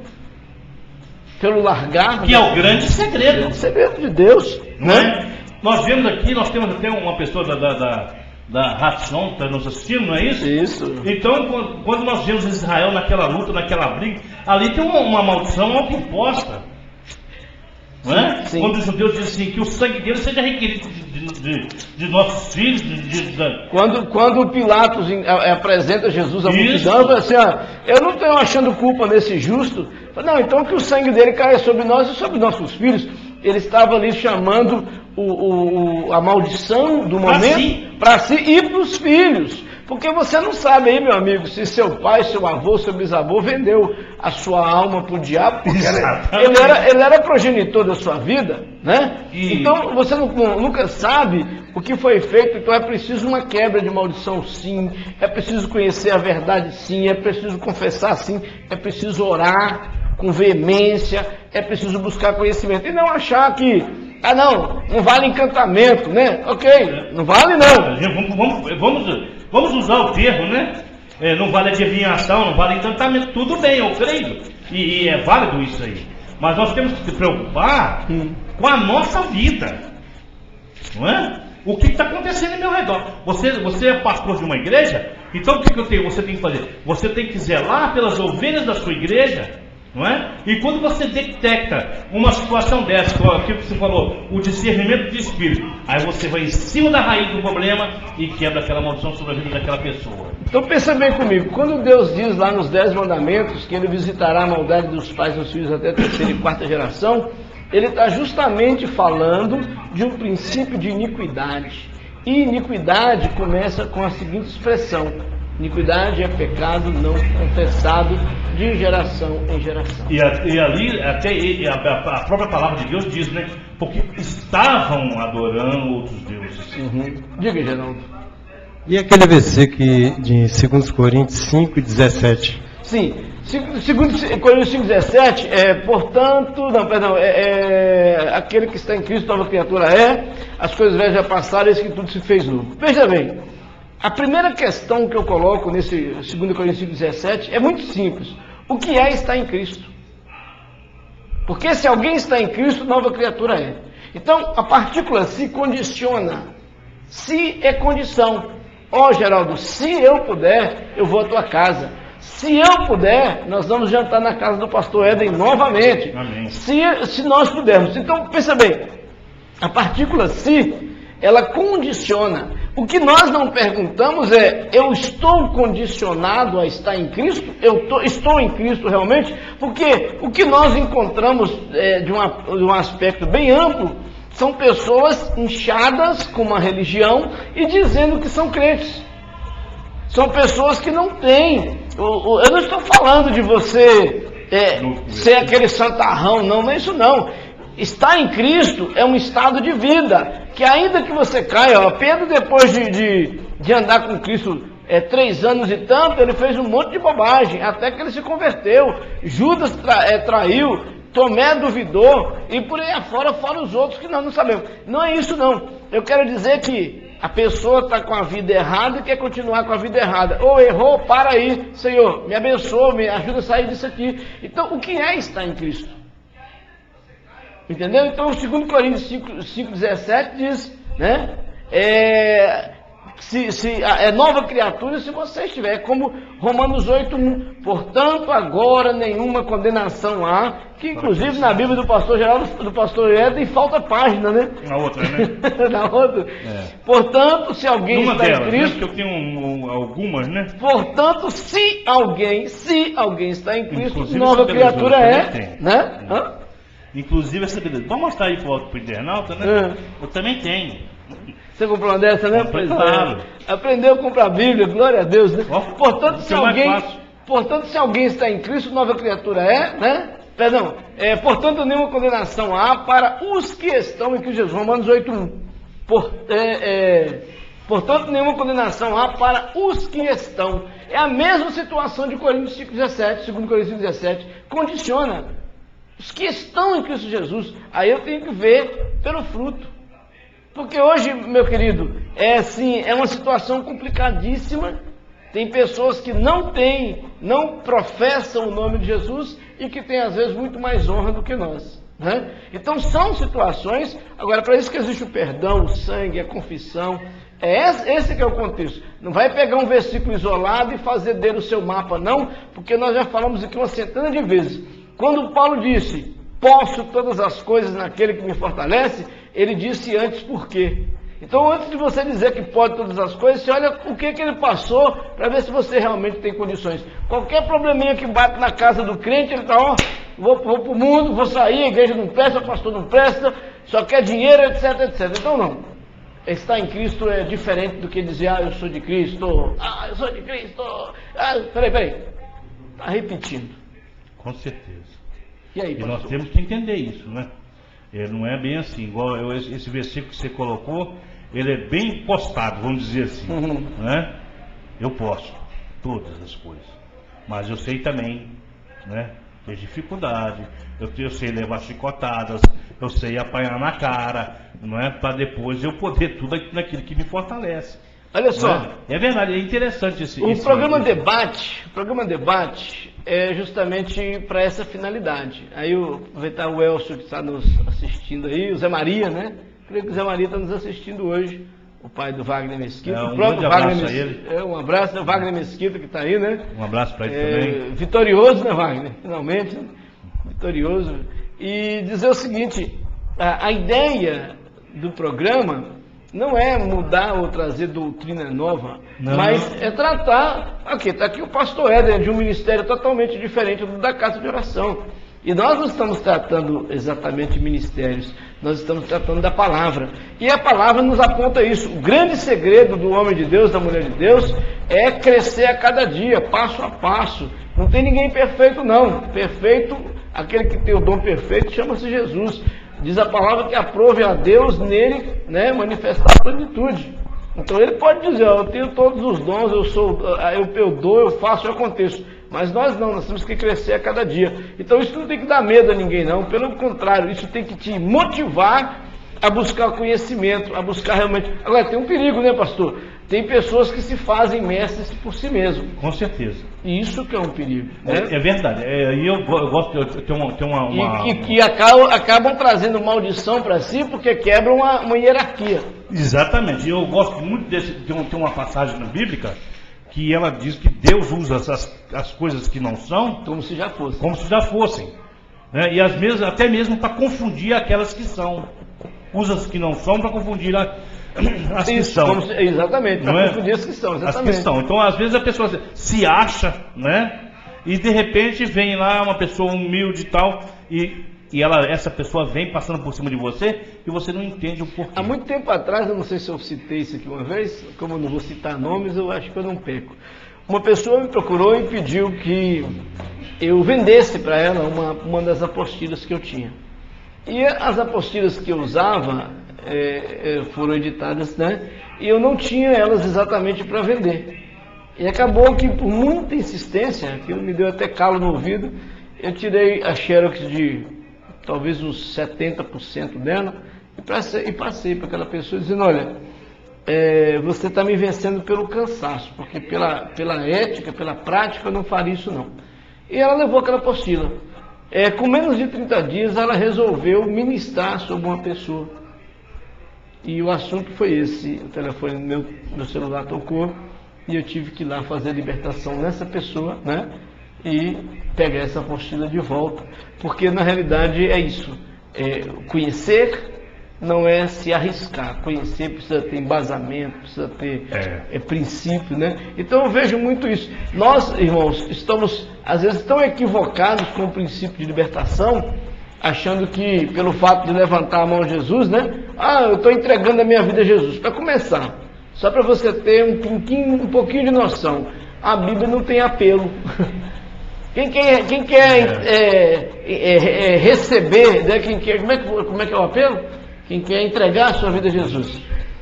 pelo largar. Que é o grande segredo. É o segredo de Deus, não é? Nós vemos aqui, nós temos até uma pessoa da Ratson está nos assistindo, não é isso? Isso. Então, quando nós vemos Israel naquela luta, naquela briga, ali tem uma maldição autoimposta. Não é? Sim. Quando os judeus dizem assim, que o sangue deles seja requerido de nossos filhos. Quando Pilatos apresenta Jesus à multidão, fala assim, eu não estou achando culpa nesse justo. Não, então que o sangue dele caia sobre nós e sobre nossos filhos. Ele estava ali chamando a maldição do momento para si e para os filhos. Porque você não sabe aí, meu amigo, se seu pai, seu avô, seu bisavô vendeu a sua alma para o diabo, porque ele era progenitor da sua vida, né? Então você nunca sabe o que foi feito. Então é preciso uma quebra de maldição, sim. É preciso conhecer a verdade, sim. É preciso confessar, sim. É preciso orar com veemência. É preciso buscar conhecimento e não achar que não vale encantamento, né? Ok, não vale não. Vamos usar o termo, né? Não vale adivinhação, não vale encantamento. Tudo bem, eu creio. E é válido isso aí. Mas nós temos que se preocupar com a nossa vida. Não é? O que está acontecendo ao meu redor? Você é pastor de uma igreja? Então o que você tem que fazer? Você tem que zelar pelas ovelhas da sua igreja. Não é? E quando você detecta uma situação dessa, aquilo que você falou, o discernimento de espírito, aí você vai em cima da raiz do problema e quebra aquela maldição sobre a vida daquela pessoa. Então pensa bem comigo, quando Deus diz lá nos 10 mandamentos que Ele visitará a maldade dos pais e dos filhos até a terceira e quarta geração, Ele está justamente falando de um princípio de iniquidade. E iniquidade começa com a seguinte expressão: iniquidade é pecado não confessado de geração em geração. E ali, até a própria palavra de Deus diz, né? Porque estavam adorando outros deuses. Diga, Geraldo. E aquele versículo de 2 Coríntios 5:17? Sim, Segundo Coríntios 5,17, portanto, não, perdão, aquele que está em Cristo, nova criatura as coisas velhas já passaram, eis que tudo se fez novo. Veja bem, a primeira questão que eu coloco nesse 2 Coríntios 5,17 é muito simples. O que é estar em Cristo? Porque se alguém está em Cristo, nova criatura é. Então, a partícula se condiciona. Se é condição. Ó, Geraldo, se eu puder, eu vou à tua casa. Se eu puder, nós vamos jantar na casa do pastor Éden novamente. Amém. Se nós pudermos. Então, pensa bem, a partícula se, ela condiciona. O que nós não perguntamos é, eu estou condicionado a estar em Cristo? Estou em Cristo realmente? Porque o que nós encontramos de um aspecto bem amplo, são pessoas inchadas com uma religião e dizendo que são crentes. São pessoas que não têm. Eu não estou falando de você ser aquele santarrão, não é isso não. Estar em Cristo é um estado de vida, que ainda que você caia, Pedro depois de andar com Cristo 3 anos e tanto, ele fez um monte de bobagem, até que ele se converteu. Judas traiu, Tomé duvidou, e por aí afora, fora os outros que nós não sabemos. Não é isso não. Eu quero dizer que a pessoa está com a vida errada e quer continuar com a vida errada. Ou errou, para aí, Senhor, me abençoa, me ajuda a sair disso aqui. Então, o que é estar em Cristo? Entendeu? Então, 2 Coríntios 5,17 diz, né? Se é nova criatura se você estiver. É como Romanos 8,1. Portanto, agora nenhuma condenação há, que inclusive na Bíblia do pastor Geraldo, do pastor Éden, falta página, né? Na outra, né? Na outra. Portanto, se alguém Uma está delas, em Cristo... né? Porque eu tenho algumas, né? Portanto, se alguém está em Cristo, Inclusive, nova essa criatura beleza eu é, né? Hã? Inclusive essa beleza. Vamos mostrar aí pro internauta, né? Eu também tenho. Você comprou uma dessa, né? Comprei, claro. Aprendeu a comprar a Bíblia, glória a Deus, né? Portanto, que se alguém está em Cristo, nova criatura é, né? Perdão, portanto, nenhuma condenação há para os que estão em Cristo Jesus. Romanos 8,1. Portanto, nenhuma condenação há para os que estão. É a mesma situação de Coríntios 5,17, 2 Coríntios 5,17. Condiciona. Os que estão em Cristo Jesus. Aí eu tenho que ver pelo fruto. Porque hoje, meu querido, é uma situação complicadíssima. Tem pessoas que não professam o nome de Jesus e que têm às vezes muito mais honra do que nós, né? Então são situações, agora para isso que existe o perdão, o sangue, a confissão, esse que é o contexto. Não vai pegar um versículo isolado e fazer dele o seu mapa não, porque nós já falamos aqui uma centena de vezes. Quando Paulo disse, posso todas as coisas naquele que me fortalece, ele disse antes por quê. Então, antes de você dizer que pode todas as coisas, você olha o que ele passou para ver se você realmente tem condições. Qualquer probleminha que bate na casa do crente, ele está, vou para o mundo, vou sair, a igreja não presta, o pastor não presta, só quer dinheiro, etc, etc. Então, não. Estar em Cristo é diferente do que dizer, eu sou de Cristo, eu sou de Cristo. Peraí. Está repetindo. Com certeza. E aí, pastor? Nós temos que entender isso, né? Não é bem assim, igual esse versículo que você colocou, ele é bem postado, vamos dizer assim, né? Eu posso todas as coisas, mas eu sei também, né, ter dificuldade, eu sei levar chicotadas, eu sei apanhar na cara, não é, para depois eu poder tudo naquilo que me fortalece. Olha só, é verdade, é interessante esse programa Debate é justamente para essa finalidade. Aí aproveitar o Elcio que está nos assistindo aí, o Zé Maria, né? Creio que o Zé Maria está nos assistindo hoje, o pai do Wagner Mesquita. Um grande abraço a ele. Um abraço ao Wagner Mesquita que está aí, né? Um abraço para ele também. Vitorioso, né, Wagner? Finalmente, né? Vitorioso. E dizer o seguinte, a ideia do programa não é mudar ou trazer doutrina nova, mas é tratar... Está aqui o pastor Éden, de um ministério totalmente diferente do da casa de oração. E nós não estamos tratando exatamente de ministérios, nós estamos tratando da palavra. E a palavra nos aponta isso. O grande segredo do homem de Deus, da mulher de Deus, é crescer a cada dia, passo a passo. Não tem ninguém perfeito, não. Perfeito, aquele que tem o dom perfeito, chama-se Jesus. Diz a palavra que aprove a Deus nele, né, manifestar a plenitude. Então ele pode dizer, eu tenho todos os dons, eu dou, eu faço, eu aconteço. Mas nós não, nós temos que crescer a cada dia. Então isso não tem que dar medo a ninguém não, pelo contrário, isso tem que te motivar a buscar conhecimento, a buscar realmente... Agora, tem um perigo, né, pastor? Tem pessoas que se fazem mestres por si mesmo. Com certeza. E isso que é um perigo, né? É verdade. E eu gosto de ter uma... E que acabam trazendo maldição para si porque quebram uma hierarquia. Exatamente. E eu gosto muito tem uma passagem na Bíblia que ela diz que Deus usa as coisas que não são... Como se já fossem. Como se já fossem. Né? E até mesmo para confundir aquelas que são. Usa as que não são para confundir as que são. Exatamente, para confundir as que são. Exatamente. As que são. Então, às vezes, a pessoa se acha, né? E de repente vem lá uma pessoa humilde e tal, e essa pessoa vem passando por cima de você e você não entende o porquê. Há muito tempo atrás, eu não sei se eu citei isso aqui uma vez, como eu não vou citar nomes, eu acho que eu não peco. Uma pessoa me procurou e pediu que eu vendesse para ela uma das apostilas que eu tinha. E as apostilas que eu usava foram editadas, né? E eu não tinha elas exatamente para vender. E acabou que, por muita insistência, aquilo me deu até calo no ouvido, eu tirei a xerox de talvez uns 70% dela e passei para aquela pessoa dizendo, olha, você está me vencendo pelo cansaço, porque pela ética, pela prática, eu não faria isso não. E ela levou aquela apostila. Com menos de 30 dias, ela resolveu ministrar sobre uma pessoa. E o assunto foi esse. O telefone meu celular tocou e eu tive que ir lá fazer a libertação nessa pessoa, né? E pegar essa apostila de volta. Porque, na realidade, é isso. Conhecer não é se arriscar. Conhecer precisa ter embasamento, precisa ter princípio, né? Então eu vejo muito isso. Nós, irmãos, estamos às vezes tão equivocados com o princípio de libertação, achando que pelo fato de levantar a mão a Jesus, né? Eu estou entregando a minha vida a Jesus. Para começar, só para você ter um pouquinho de noção, a Bíblia não tem apelo. Quem quer receber, né? Como é que é o apelo? Quem quer entregar a sua vida a Jesus.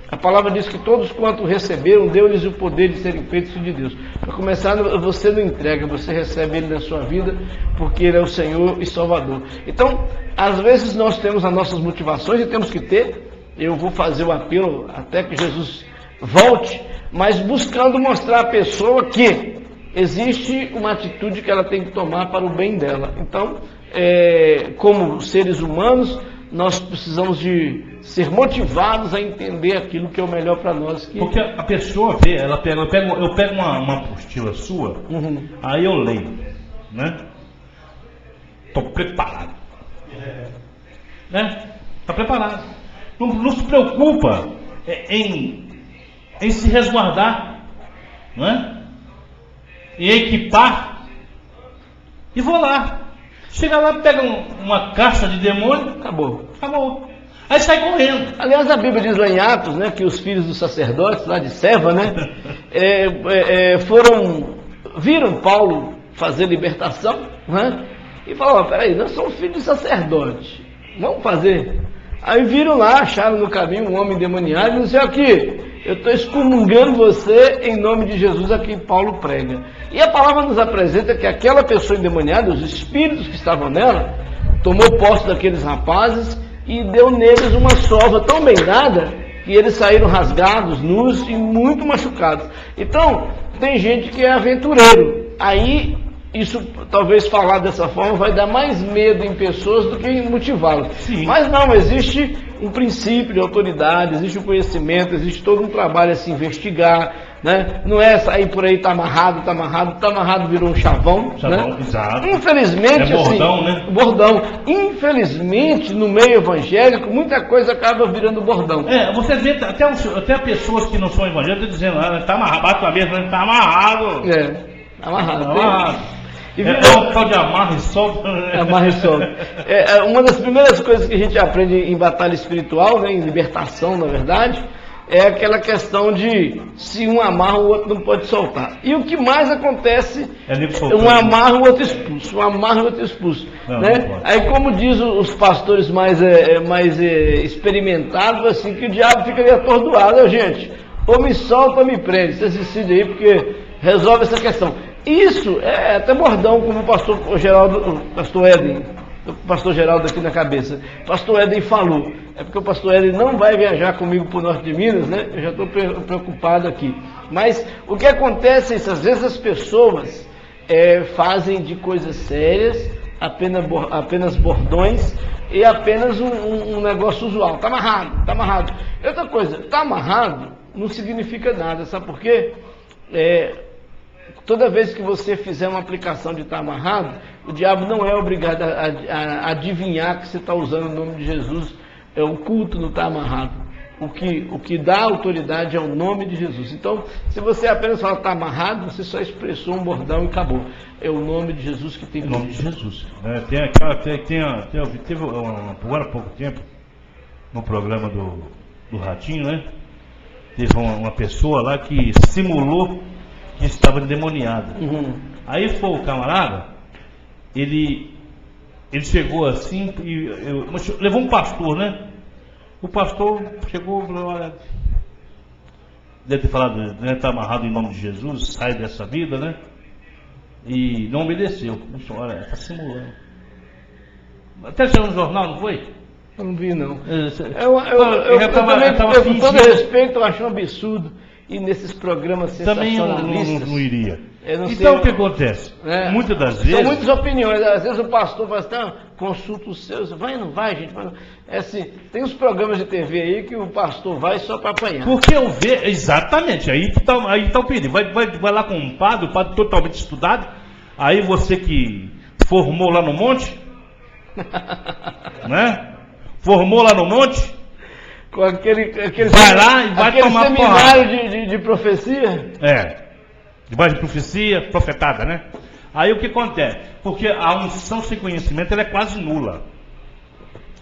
A palavra diz que todos quanto receberam, deu-lhes o poder de serem feitos de Deus. Para começar, você não entrega, você recebe Ele na sua vida, porque Ele é o Senhor e Salvador. Então, às vezes nós temos as nossas motivações e temos que ter. Eu vou fazer o apelo até que Jesus volte, mas buscando mostrar à pessoa que existe uma atitude que ela tem que tomar para o bem dela. Então, como seres humanos, nós precisamos de ser motivados a entender aquilo que é o melhor para nós. Porque a pessoa vê, eu pego uma apostila sua, aí eu leio, né? Estou preparado. Né? Está preparado. Não se preocupa em se resguardar, né? Em equipar. E vou lá. Chega lá, pega uma caixa de demônio, acabou. Aí sai correndo. Aliás, a Bíblia diz lá em Atos, né, que os filhos dos sacerdotes, lá de Seva, né, viram Paulo fazer libertação, né, e falaram, peraí, nós somos filhos de sacerdote, vamos fazer. Aí viram lá, acharam no caminho um homem endemoniado e disseram aqui, eu estou excomungando você em nome de Jesus a quem Paulo prega. E a palavra nos apresenta que aquela pessoa endemoniada, os espíritos que estavam nela, tomou posse daqueles rapazes e deu neles uma sova tão bem dada que eles saíram rasgados, nus e muito machucados. Então, tem gente que é aventureiro. Aí, isso, talvez falar dessa forma, vai dar mais medo em pessoas do que motivá-las. Mas não, existe um princípio de autoridade, existe um conhecimento, existe todo um trabalho a se investigar, né? Não é sair por aí, tá amarrado, virou um chavão, né? Exato. Infelizmente, bordão, né? Bordão. Infelizmente, no meio evangélico, muita coisa acaba virando bordão. Você vê até pessoas que não são evangélicas dizendo, tá amarrado, bate a cabeça, tá amarrado. Amarrado. Um tal de amarra e solta. Amarra e solta. Uma das primeiras coisas que a gente aprende em batalha espiritual, né, em libertação, na verdade, é aquela questão de se um amarra, o outro não pode soltar. E o que mais acontece um amarra, o outro expulso. Um amarra, o outro expulso. Né? Aí, como diz os pastores mais experimentados, assim, que o diabo fica ali atordoado. Gente, ou me solta ou me prende. Você decide aí, porque resolve essa questão. Isso é até bordão, como o pastor Geraldo, o pastor Geraldo aqui na cabeça. O pastor Éden falou. É porque o pastor Éden não vai viajar comigo para o norte de Minas, né? Eu já estou preocupado aqui. Mas o que acontece é isso, às vezes as pessoas fazem de coisas sérias apenas bordões e apenas um negócio usual. Está amarrado, está amarrado. E outra coisa, está amarrado não significa nada, sabe por quê? Toda vez que você fizer uma aplicação de estar amarrado, o diabo não é obrigado a adivinhar que você está usando o nome de Jesus. O culto não está amarrado. O que dá autoridade é o nome de Jesus. Então, se você apenas fala está amarrado, você só expressou um bordão e acabou. É o nome de Jesus que tem o nome de Jesus. Teve agora há pouco tempo, no programa do Ratinho, né? Teve uma pessoa lá que simulou que estava endemoniada. Aí foi o camarada, ele chegou assim e levou um pastor, né? O pastor chegou e falou: olha, deve ter falado, né, está amarrado em nome de Jesus, sai dessa vida, né? E não obedeceu. Olha, está simulando. Até saiu no jornal, não foi? Eu não vi, não. Eu também, com todo respeito, eu acho um absurdo ir nesses programas sensacionalistas. Também não iria. Então, o que acontece? Muitas das vezes... São muitas opiniões. Às vezes o pastor fala assim, consulta os seus. Vai ou não vai, gente? É assim, tem uns programas de TV aí que o pastor vai só para apanhar. Porque eu vejo... Exatamente. Aí tá o perigo. Vai lá com um padre, o padre totalmente estudado. Aí você que formou lá no monte... né? Formou lá no monte... Com aquele vai lá e vai tomar seminário de profecia? Debaixo de profecia, profetada, né? Aí o que acontece? Porque a unção sem conhecimento ela é quase nula.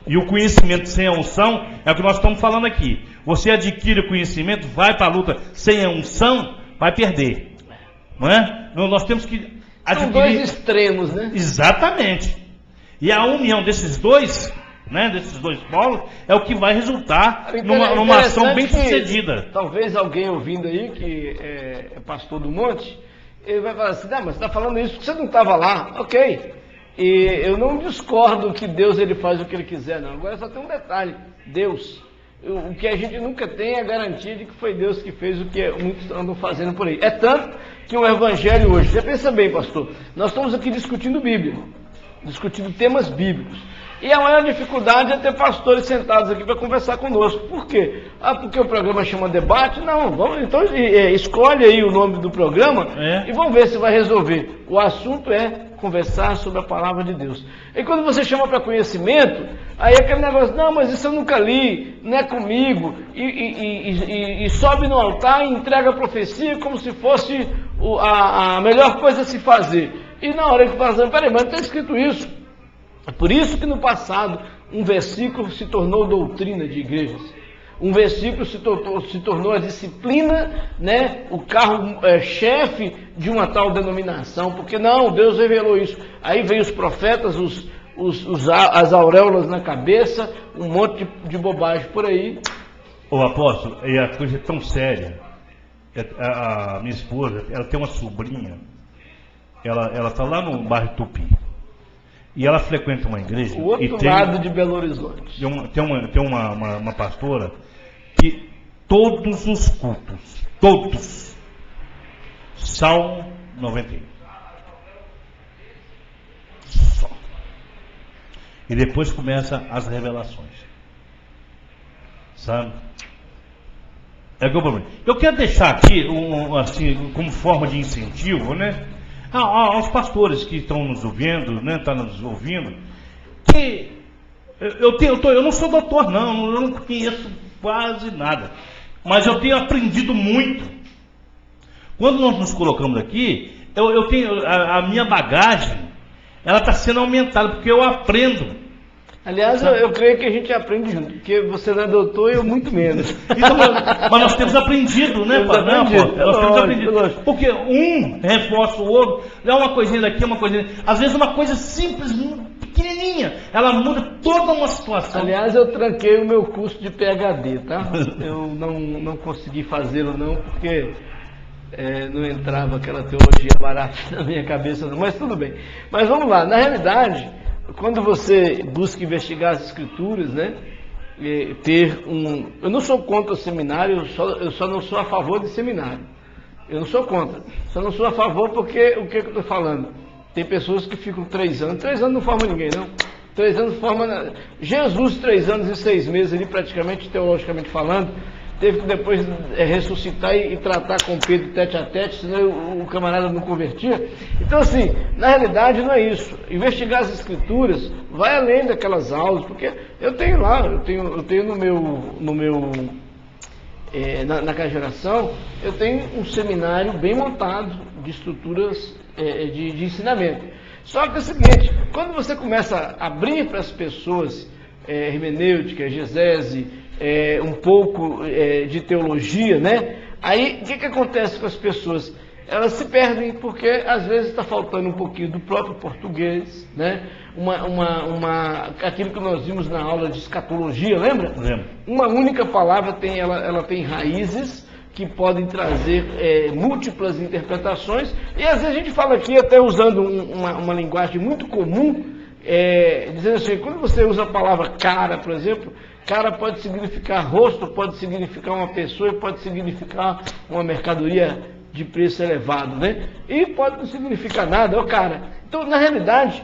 E o conhecimento sem a unção é o que nós estamos falando aqui. Você adquire o conhecimento, vai para a luta sem a unção, vai perder. Não é? Nós temos que adquirir... São dois extremos, né? Exatamente. E a união desses dois... né, desses dois polos, é o que vai resultar numa ação bem sucedida. Talvez alguém ouvindo aí, que é pastor do monte, ele vai falar assim, mas você está falando isso porque você não estava lá. Ok. E eu não discordo que Deus ele faz o que ele quiser, não. Agora só tem um detalhe, Deus. O que a gente nunca tem é a garantia de que foi Deus que fez o que muitos andam fazendo por aí. É tanto que o evangelho hoje, você pensa bem, pastor, nós estamos aqui discutindo Bíblia, discutindo temas bíblicos. E a maior dificuldade é ter pastores sentados aqui para conversar conosco. Por quê? Porque o programa chama debate? Não, então escolhe aí o nome do programa e vamos ver se vai resolver. O assunto é conversar sobre a palavra de Deus. E quando você chama para conhecimento, aí é aquele negócio, não, mas isso eu nunca li, não é comigo, e sobe no altar e entrega a profecia como se fosse a melhor coisa a se fazer. E na hora que fala, peraí, mas não está escrito isso. É por isso que no passado um versículo se tornou doutrina de igrejas. Um versículo se tornou a disciplina, né, o carro-chefe de uma tal denominação. Porque não, Deus revelou isso. Aí veio os profetas, as auréolas na cabeça, um monte de bobagem por aí. Ô apóstolo, e a coisa é tão séria. A minha esposa, ela tem uma sobrinha, ela está lá no bairro Tupi. E ela frequenta uma igreja. O outro lado de Belo Horizonte. Tem uma pastora que todos os cultos, todos, Salmo 91. Só. E depois começa as revelações. Sabe? É que o problema. Eu quero deixar aqui, assim, como forma de incentivo, né? Aos pastores que estão nos ouvindo, né, estão nos ouvindo, que eu não sou doutor, não, eu não conheço quase nada, mas eu tenho aprendido muito. Quando nós nos colocamos aqui, eu tenho a minha bagagem, ela está sendo aumentada, porque eu aprendo. Aliás, eu creio que a gente aprende junto, porque você não é doutor e eu muito menos. Então, mas nós temos aprendido, né, pai? Nós temos aprendido. Porque um reforça o outro, dá uma coisinha daqui, uma coisinha daqui. Às vezes uma coisa simples, pequenininha, ela muda toda uma situação. Aliás, eu tranquei o meu curso de PhD, tá? Eu não consegui fazê-lo não, porque não entrava aquela teologia barata na minha cabeça, não, mas tudo bem. Mas vamos lá, na realidade, quando você busca investigar as escrituras, né, eu não sou contra o seminário, eu só não sou a favor de seminário. Eu não sou contra, só não sou a favor porque, o que eu estou falando? Tem pessoas que ficam 3 anos não forma ninguém, não. 3 anos forma... Jesus, 3 anos e 6 meses ali, praticamente, teologicamente falando, teve que depois ressuscitar e tratar com Pedro tete a tete, senão o camarada não convertia. Então, assim, na realidade não é isso. Investigar as escrituras vai além daquelas aulas, porque eu tenho lá, eu tenho naquela geração, eu tenho um seminário bem montado de estruturas de ensinamento. Só que é o seguinte, quando você começa a abrir para as pessoas hermenêutica, exegese, um pouco de teologia, né? Aí o que acontece com as pessoas? Elas se perdem porque às vezes está faltando um pouquinho do próprio português, né? Aquilo que nós vimos na aula de escatologia, lembra? Lembro. Uma única palavra ela tem raízes que podem trazer múltiplas interpretações, e às vezes a gente fala aqui até usando uma linguagem muito comum, dizendo assim, quando você usa a palavra cara, por exemplo, cara pode significar rosto, pode significar uma pessoa e pode significar uma mercadoria de preço elevado, né? E pode não significar nada, cara. Então, na realidade,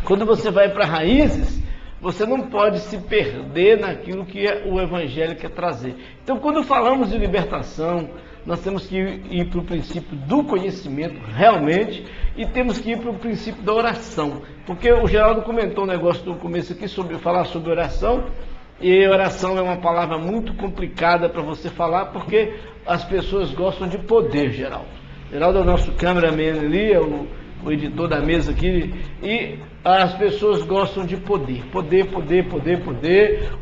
quando você vai para raízes, você não pode se perder naquilo que o Evangelho quer trazer. Então, quando falamos de libertação, nós temos que ir para o princípio do conhecimento, realmente, e temos que ir para o princípio da oração. Porque o Geraldo comentou um negócio no começo aqui, falar sobre oração, e oração é uma palavra muito complicada para você falar, porque as pessoas gostam de poder, Geraldo. Geraldo é o nosso cameraman ali, é o editor da mesa aqui, e as pessoas gostam de poder. Poder.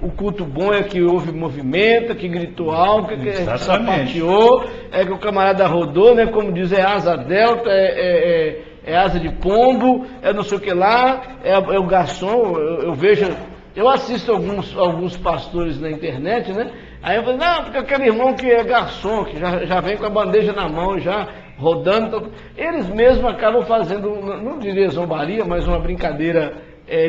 O culto bom é que houve movimento, que gritou alto, que sapateou, que o camarada rodou, né? Como diz, é asa delta, é asa de pombo, é não sei o que lá, é o garçom. Eu assisto alguns pastores na internet, né? Aí eu falo, não, porque aquele irmão que é garçom, que já vem com a bandeja na mão, já rodando, eles mesmos acabam fazendo, não diria zombaria, mas uma brincadeira,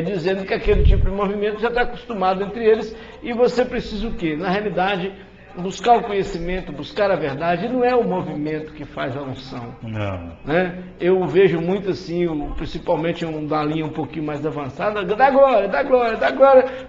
dizendo que aquele tipo de movimento já está acostumado entre eles, e você precisa o quê? Na realidade, buscar o conhecimento, buscar a verdade, não é o movimento que faz a unção. Não. Né? Eu vejo muito assim, principalmente da linha um pouquinho mais avançada, dá glória,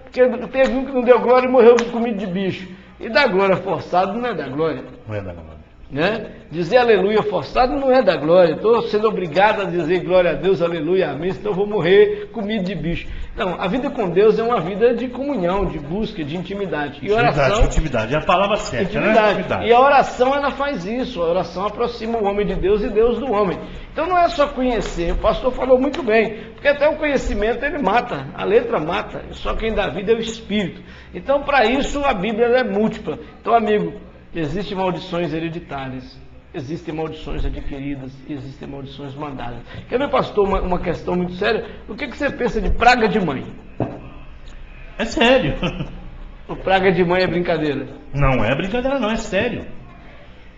porque teve um que não deu glória e morreu com comida de bicho. E dá glória forçado não é da glória. Não é da glória. Né? Dizer aleluia forçado não é da glória. Estou sendo obrigado a dizer glória a Deus, aleluia, amém, senão eu vou morrer comido de bicho. Não, a vida com Deus é uma vida de comunhão, de busca, de intimidade. E oração, intimidade, é a palavra certa, intimidade. Né? Intimidade. E a oração, ela faz isso. A oração aproxima o homem de Deus e Deus do homem. Então não é só conhecer, o pastor falou muito bem, porque até o conhecimento ele mata, a letra mata, só quem dá vida é o Espírito. Então para isso a Bíblia é múltipla. Então, amigo, existem maldições hereditárias, existem maldições adquiridas, existem maldições mandadas. Quer ver, pastor, uma questão muito séria? O que você pensa de praga de mãe? É sério. O praga de mãe é brincadeira? Não é brincadeira não, é sério.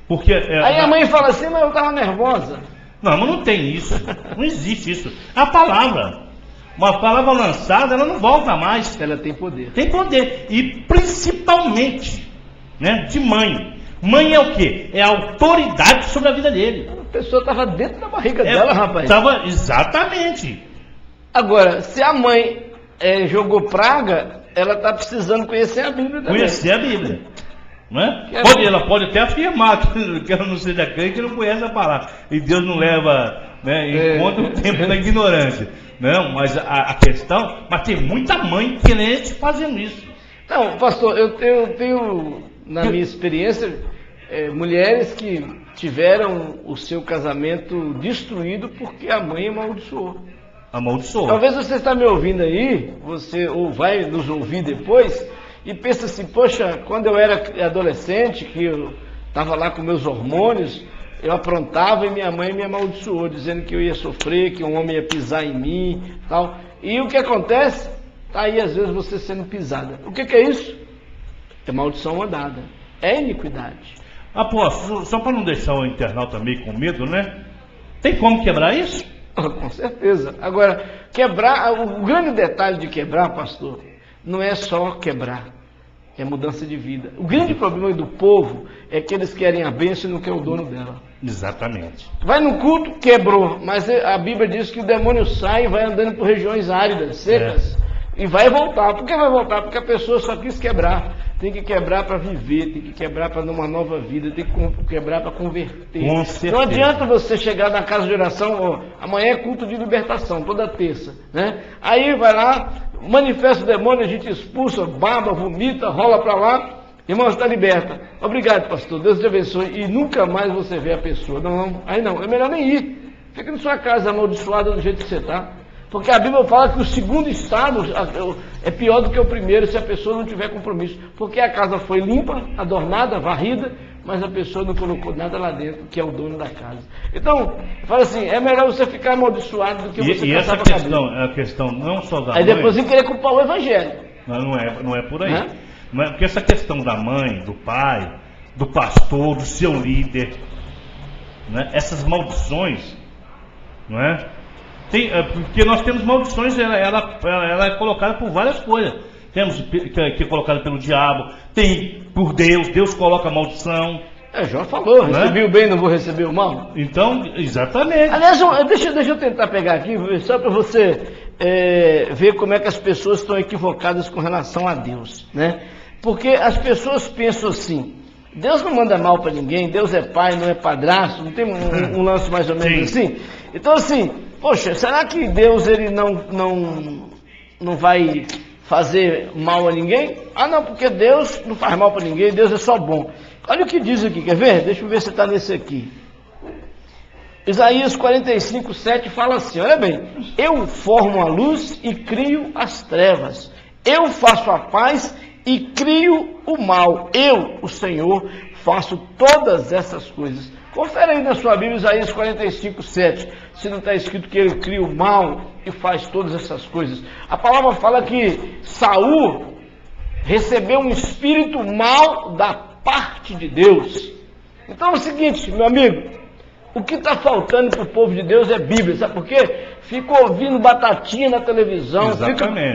Porque aí a mãe fala assim, mas eu estava nervosa. Não, mas não tem isso. Não existe isso. A palavra, uma palavra lançada, ela não volta mais. Ela tem poder. Tem poder. E principalmente, né, de mãe. Mãe é o quê? É a autoridade sobre a vida dele. A pessoa estava dentro da barriga dela, rapaz. Exatamente. Agora, se a mãe jogou praga, ela está precisando conhecer a Bíblia também. Conhecer a Bíblia. Não é? Ela pode até afirmar que ela não seja crente, que não conhece a palavra. E Deus não leva, né, em conta o tempo da ignorância. Não, mas a questão... Mas tem muita mãe crente fazendo isso. Não, pastor, eu tenho, na minha experiência, mulheres que tiveram o seu casamento destruído porque a mãe amaldiçoou. Amaldiçoou. Talvez você está me ouvindo aí, ou vai nos ouvir depois, e pensa assim, poxa, quando eu era adolescente, que eu estava lá com meus hormônios, eu aprontava e minha mãe me amaldiçoou, dizendo que eu ia sofrer, que um homem ia pisar em mim, tal. E o que acontece? Está aí às vezes você sendo pisada. O que é isso? É maldição mandada, é iniquidade. Apóstolo, só para não deixar o internauta meio com medo, né? Tem como quebrar isso? Com certeza. Agora, quebrar, o grande detalhe de quebrar, pastor, não é só quebrar, é mudança de vida. O grande problema do povo é que eles querem a bênção e não querem o dono dela. Exatamente. Vai no culto, quebrou, mas a Bíblia diz que o demônio sai e vai andando por regiões áridas, secas, e vai voltar. Por que vai voltar? Porque a pessoa só quis quebrar. Tem que quebrar para viver, tem que quebrar para dar uma nova vida, tem que quebrar para converter. Com certeza. Não adianta você chegar na casa de oração, ó, amanhã é culto de libertação, toda terça, né? Aí vai lá, manifesta o demônio, a gente expulsa, baba, vomita, rola para lá, irmão, está liberta. Obrigado, pastor, Deus te abençoe. E nunca mais você vê a pessoa. Não, aí não, é melhor nem ir. Fica na sua casa amaldiçoada do jeito que você está. Porque a Bíblia fala que o segundo estado é pior do que o primeiro se a pessoa não tiver compromisso. Porque a casa foi limpa, adornada, varrida, mas a pessoa não colocou nada lá dentro, que é o dono da casa. Então, fala assim, é melhor você ficar amaldiçoado do que você E essa questão, é a questão não só da aí mãe... depois vem querer culpar o evangelho. Não é por aí. Porque essa questão da mãe, do pai, do pastor, do seu líder, né? Essas maldições, não é? Porque nós temos maldições, ela é colocada por várias coisas. Temos que é colocada pelo diabo, tem por Deus, Deus coloca maldição. Jó falou, né? Recebi o bem, não vou receber o mal. Então, exatamente. Aliás, deixa eu tentar pegar aqui, só para você ver como é que as pessoas estão equivocadas com relação a Deus, né? Porque as pessoas pensam assim, Deus não manda mal para ninguém, Deus é pai, não é padrasto, não tem um lance mais ou menos assim? Então assim, poxa, será que Deus ele não vai fazer mal a ninguém? Ah não, porque Deus não faz mal para ninguém, Deus é só bom. Olha o que diz aqui, quer ver? Deixa eu ver se está nesse aqui. Isaías 45, 7 fala assim, olha bem, eu formo a luz e crio as trevas, eu faço a paz e crio o mal, eu, o Senhor, faço todas essas coisas. Confere aí na sua Bíblia, Isaías 45, 7, se não está escrito que ele cria o mal e faz todas essas coisas. A palavra fala que Saul recebeu um espírito mal da parte de Deus. Então é o seguinte, meu amigo, o que está faltando para o povo de Deus é Bíblia, sabe por quê? Fica ouvindo batatinha na televisão,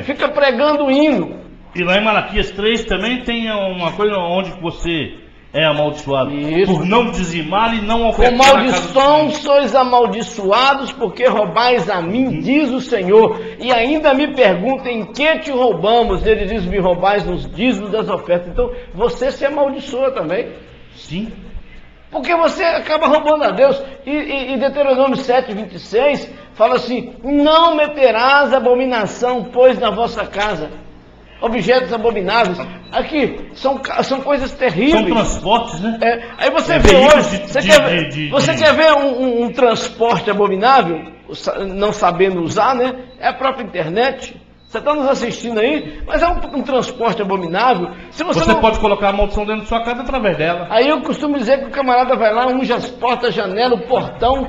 fica pregando hino. E lá em Malaquias 3 também tem uma coisa onde você é amaldiçoado. Isso. Por não dizimar e não ofertar. Com maldição sois amaldiçoados, porque roubais a mim, diz o Senhor. E ainda me perguntam em que te roubamos. Ele diz, me roubais nos dízimos das ofertas. Então você se amaldiçoa também. Sim. Porque você acaba roubando a Deus. E Deuteronômio 7, 26 fala assim, não meterás abominação, pois na vossa casa. Objetos abomináveis. Aqui, são coisas terríveis. São transportes, né? Aí você vê hoje, você quer ver um transporte abominável, não sabendo usar, né? É a própria internet. Você está nos assistindo aí, mas é um transporte abominável. Se você pode colocar a maldição dentro da sua casa através dela. Aí eu costumo dizer que o camarada vai lá, unge as portas, a janela, o portão,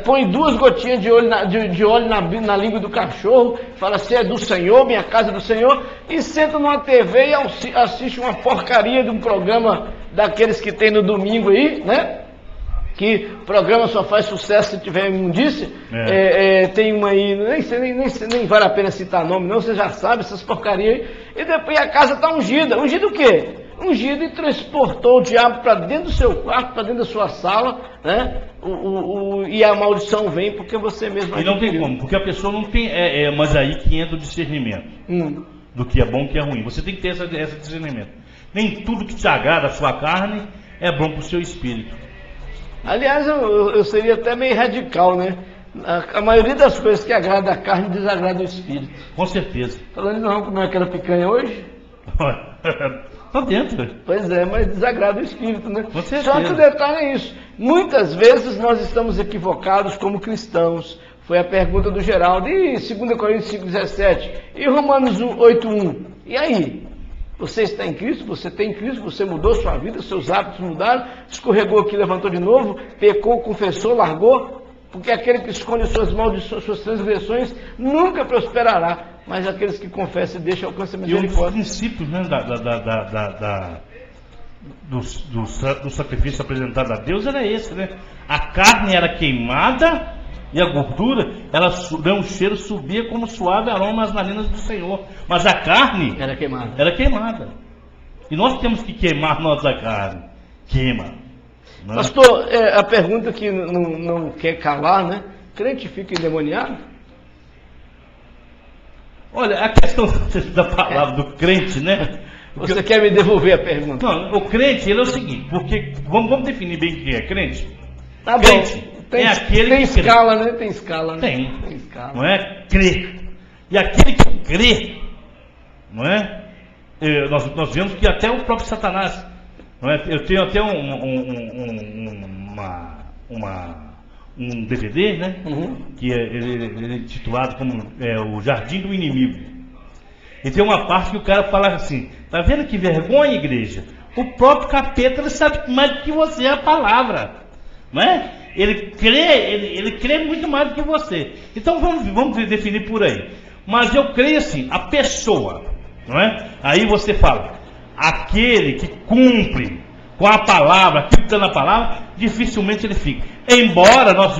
põe 2 gotinhas de óleo na língua do cachorro, fala assim, é do Senhor, minha casa é do Senhor, e senta numa TV e assiste uma porcaria de um programa daqueles que tem no domingo aí, né? Que o programa só faz sucesso se tiver imundície. Tem uma aí, nem vale a pena citar nome, não, você já sabe essas porcarias aí. E depois a casa está ungida. Ungida o quê? Ungido e transportou o diabo para dentro do seu quarto, para dentro da sua sala, né? E a maldição vem porque você mesmo... E não tem como, porque a pessoa não tem... mas aí que entra o discernimento do que é bom e o que é ruim. Você tem que ter esse discernimento. Nem tudo que te agrada a sua carne é bom para o seu espírito. Aliás, eu seria até meio radical, né? A maioria das coisas que agrada a carne desagrada o espírito. Com certeza. Falando não, como é aquela picanha hoje? Tá dentro. Pois é, mas desagrada o espírito, né? Com certeza. Só que o detalhe é isso. Muitas vezes nós estamos equivocados como cristãos. Foi a pergunta do Geraldo. E 2 Coríntios 5,17? E Romanos 8,1? E aí? Você está em Cristo, você tem Cristo, você mudou sua vida, seus hábitos mudaram, escorregou aqui, levantou de novo, pecou, confessou, largou, porque aquele que esconde suas maldições, suas transgressões, nunca prosperará, mas aqueles que confessam e deixam alcançam a misericórdia. E um dos princípios, né, do sacrifício apresentado a Deus era esse, né? A carne era queimada e a gordura, o cheiro subia como suave aroma às narinas do Senhor. Mas a carne Era queimada. era queimada. E nós temos que queimar nossa carne. Queima. Né? Pastor, a pergunta que não quer calar, né? Crente fica endemoniado? Olha, a questão da palavra do crente, né? Você quer me devolver a pergunta? Não, o crente, ele é o seguinte, porque, vamos definir bem o que é crente. Tá Crente bom. Tem, é aquele tem que crê. escala, né? Tem escala, né? Tem escala. Não é? Crer. E aquele que crê, não é? Nós vemos que até o próprio Satanás, não é? Eu tenho até um DVD, né? Que ele é intitulado como O Jardim do Inimigo. E tem uma parte que o cara fala assim: tá vendo que vergonha, igreja? O próprio capeta, ele sabe mais do que você a palavra, não é? Ele crê muito mais do que você. Então vamos definir por aí. Mas eu creio assim, a pessoa, não é? Aí você fala, aquele que cumpre com a palavra, aquilo que está na palavra, dificilmente ele fica. Embora nós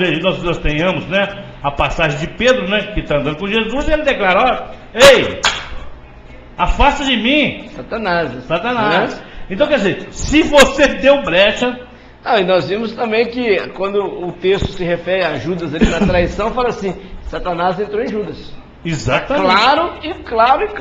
tenhamos, né, a passagem de Pedro, né, que está andando com Jesus, ele declarou: ei, afasta de mim, Satanás. Satanás. Então quer dizer, se você deu brecha. E nós vimos também que quando o texto se refere a Judas ali na traição, fala assim: Satanás entrou em Judas. Exatamente. Claro.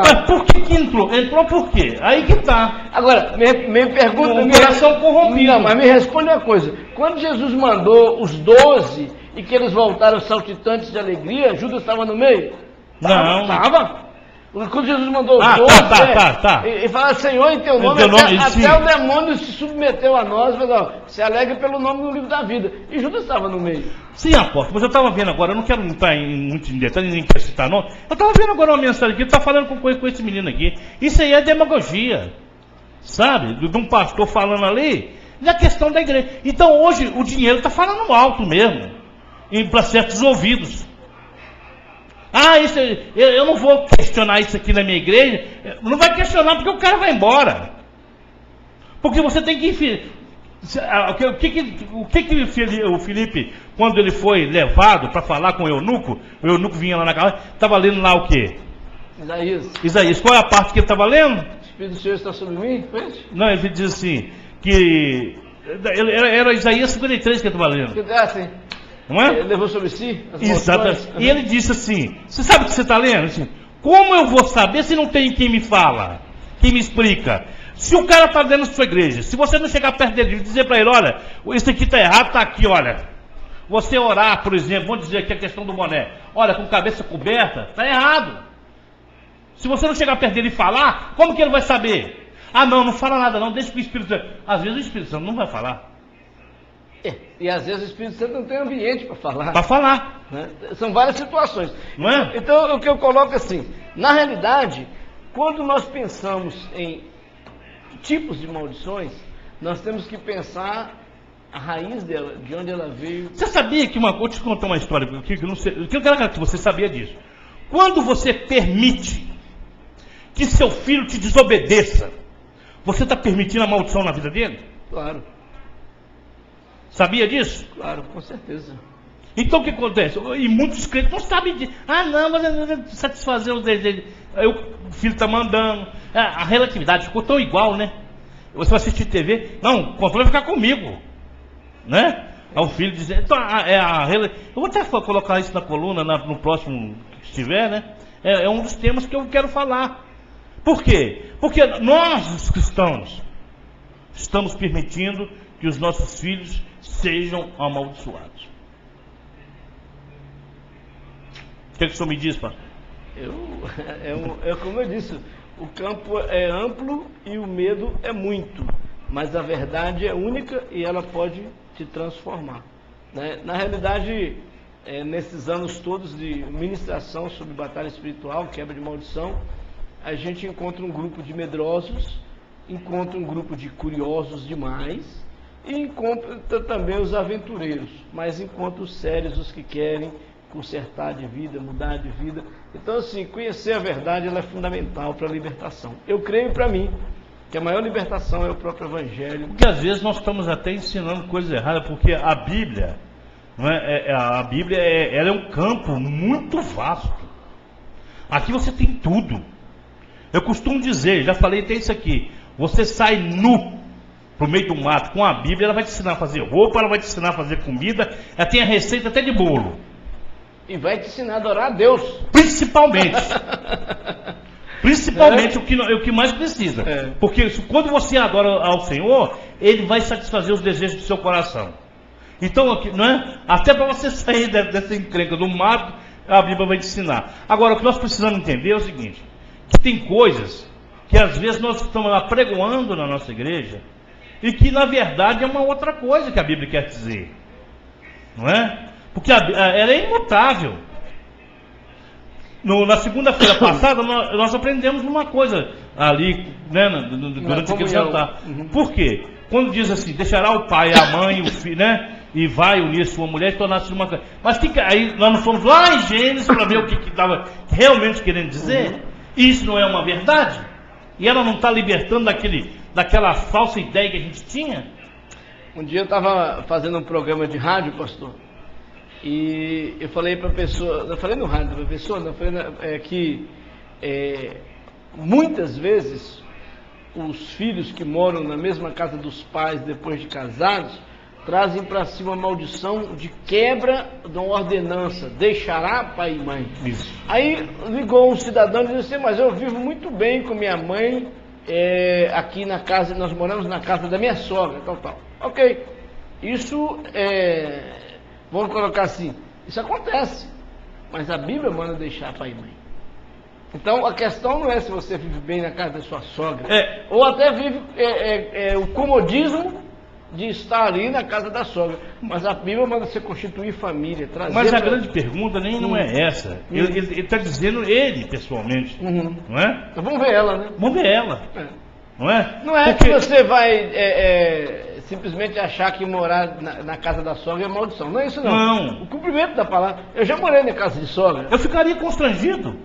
Mas por que entrou? Entrou por quê? Aí que tá. Agora, me pergunta... O coração corrompido. Não, mas me responde uma coisa. Quando Jesus mandou os 12 e que eles voltaram saltitantes de alegria, Judas estava no meio? Não. Estava. Quando Jesus mandou os 12, tá. E fala: Senhor, em teu nome, até o demônio se submeteu a nós, falou: se alegre pelo nome no livro da vida. E Judas estava no meio. Sim, apóstolo, mas eu estava vendo agora, eu não quero entrar muito em detalhe, nem quero citar não. Eu estava vendo agora uma mensagem aqui, ele está falando com esse menino aqui. Isso aí é demagogia, sabe? De um pastor falando ali, na questão da igreja. Então hoje o dinheiro está falando alto mesmo, para certos ouvidos. Isso, eu não vou questionar isso aqui na minha igreja. Não vai questionar porque o cara vai embora. Porque você tem que... O que o Filipe, quando ele foi levado para falar com o eunuco vinha lá na casa, estava lendo lá o quê? Isaías. Qual é a parte que ele estava lendo? O Espírito do Senhor está sobre mim? Não, ele diz assim, que era Isaías 53 que ele estava lendo. Sim. Não é? Ele levou sobre si as Exatamente. E ele disse assim: você sabe o que você está lendo? Assim, como eu vou saber se não tem quem me fala, quem me explica? Se o cara está dentro da sua igreja, se você não chegar perto dele e dizer para ele: olha, isso aqui está errado, está aqui, olha. Você orar, por exemplo, vamos dizer aqui a questão do boné, olha, com cabeça coberta, está errado. Se você não chegar perto dele e falar, como que ele vai saber? Não fala nada não, deixa que o Espírito Santo. Às vezes o Espírito Santo não vai falar. E às vezes o Espírito Santo não tem ambiente para falar. Para falar. Né? São várias situações. Não é? Então, o que eu coloco assim, na realidade, quando nós pensamos em tipos de maldições, nós temos que pensar a raiz dela, de onde ela veio. Você sabia que vou te contar uma história que eu não sei, que eu quero que você sabia disso. Quando você permite que seu filho te desobedeça, você está permitindo a maldição na vida dele? Claro. Sabia disso? Claro, com certeza. Então o que acontece? E muitos crentes não sabem disso. Mas satisfazer os desejos. Aí o filho está mandando. A relatividade ficou tão igual, né? Você vai assistir TV, não, o controle vai ficar comigo. Né? Aí o filho diz, então, eu vou até colocar isso na coluna, no próximo que estiver, né? É um dos temas que eu quero falar. Por quê? Porque nós, os cristãos, estamos permitindo que os nossos filhos sejam amaldiçoados. O que o senhor me diz, pastor? Como eu disse, o campo é amplo e o medo é muito, mas a verdade é única e ela pode te transformar. Né? Na realidade, nesses anos todos de ministração sobre batalha espiritual, quebra de maldição, a gente encontra um grupo de medrosos, encontra um grupo de curiosos demais, e encontra também os aventureiros, mas encontra os sérios, os que querem consertar de vida, mudar de vida. Então, assim, conhecer a verdade ela é fundamental para a libertação. Eu creio para mim Que a maior libertação é o próprio Evangelho. Porque às vezes nós estamos até ensinando coisa errada, porque a Bíblia, não é, a Bíblia ela é um campo muito vasto. Aqui você tem tudo. Eu costumo dizer, já falei até isso aqui, você sai nu pro meio do mato com a Bíblia, ela vai te ensinar a fazer roupa, ela vai te ensinar a fazer comida, ela tem a receita até de bolo. E vai te ensinar a adorar a Deus. Principalmente. Principalmente o que mais precisa. Porque quando você adora ao Senhor, Ele vai satisfazer os desejos do seu coração. Então, não é? Até para você sair dessa encrenca do mato, a Bíblia vai te ensinar. Agora, o que nós precisamos entender é o seguinte, que tem coisas que às vezes nós estamos apregoando na nossa igreja, e que na verdade é uma outra coisa que a Bíblia quer dizer. Não é? Porque ela é imutável. Na segunda-feira passada, nós aprendemos uma coisa ali, né, durante aquele jantar. Por quê? Quando diz assim, deixará o pai, a mãe, o filho, né, e vai unir sua mulher e tornar-se uma coisa. Mas aí nós não fomos lá em Gênesis para ver o que estava realmente querendo dizer. E isso não é uma verdade? E ela não está libertando daquela falsa ideia que a gente tinha? Um dia eu estava fazendo um programa de rádio, pastor, e eu falei para a pessoa, eu falei no rádio para a pessoa, eu falei que muitas vezes os filhos que moram na mesma casa dos pais depois de casados trazem para si uma maldição de quebra de uma ordenança, deixará pai e mãe. Isso. Aí ligou um cidadão e disse assim, mas eu vivo muito bem com minha mãe, aqui na casa, nós moramos na casa da minha sogra, tal. Ok, isso vamos colocar assim, isso acontece, mas a Bíblia manda deixar pai e mãe. Então a questão não é se você vive bem na casa da sua sogra, ou até vive o comodismo de estar ali na casa da sogra, mas a Bíblia manda você constituir família, trazer... Mas a grande pergunta não é essa, ele está dizendo ele pessoalmente, não é? Então vamos ver ela, né? Vamos ver ela, não é? Não é porque... que você vai simplesmente achar que morar na casa da sogra é maldição, não é isso não. O cumprimento da palavra, eu já morei na casa de sogra. Eu ficaria constrangido.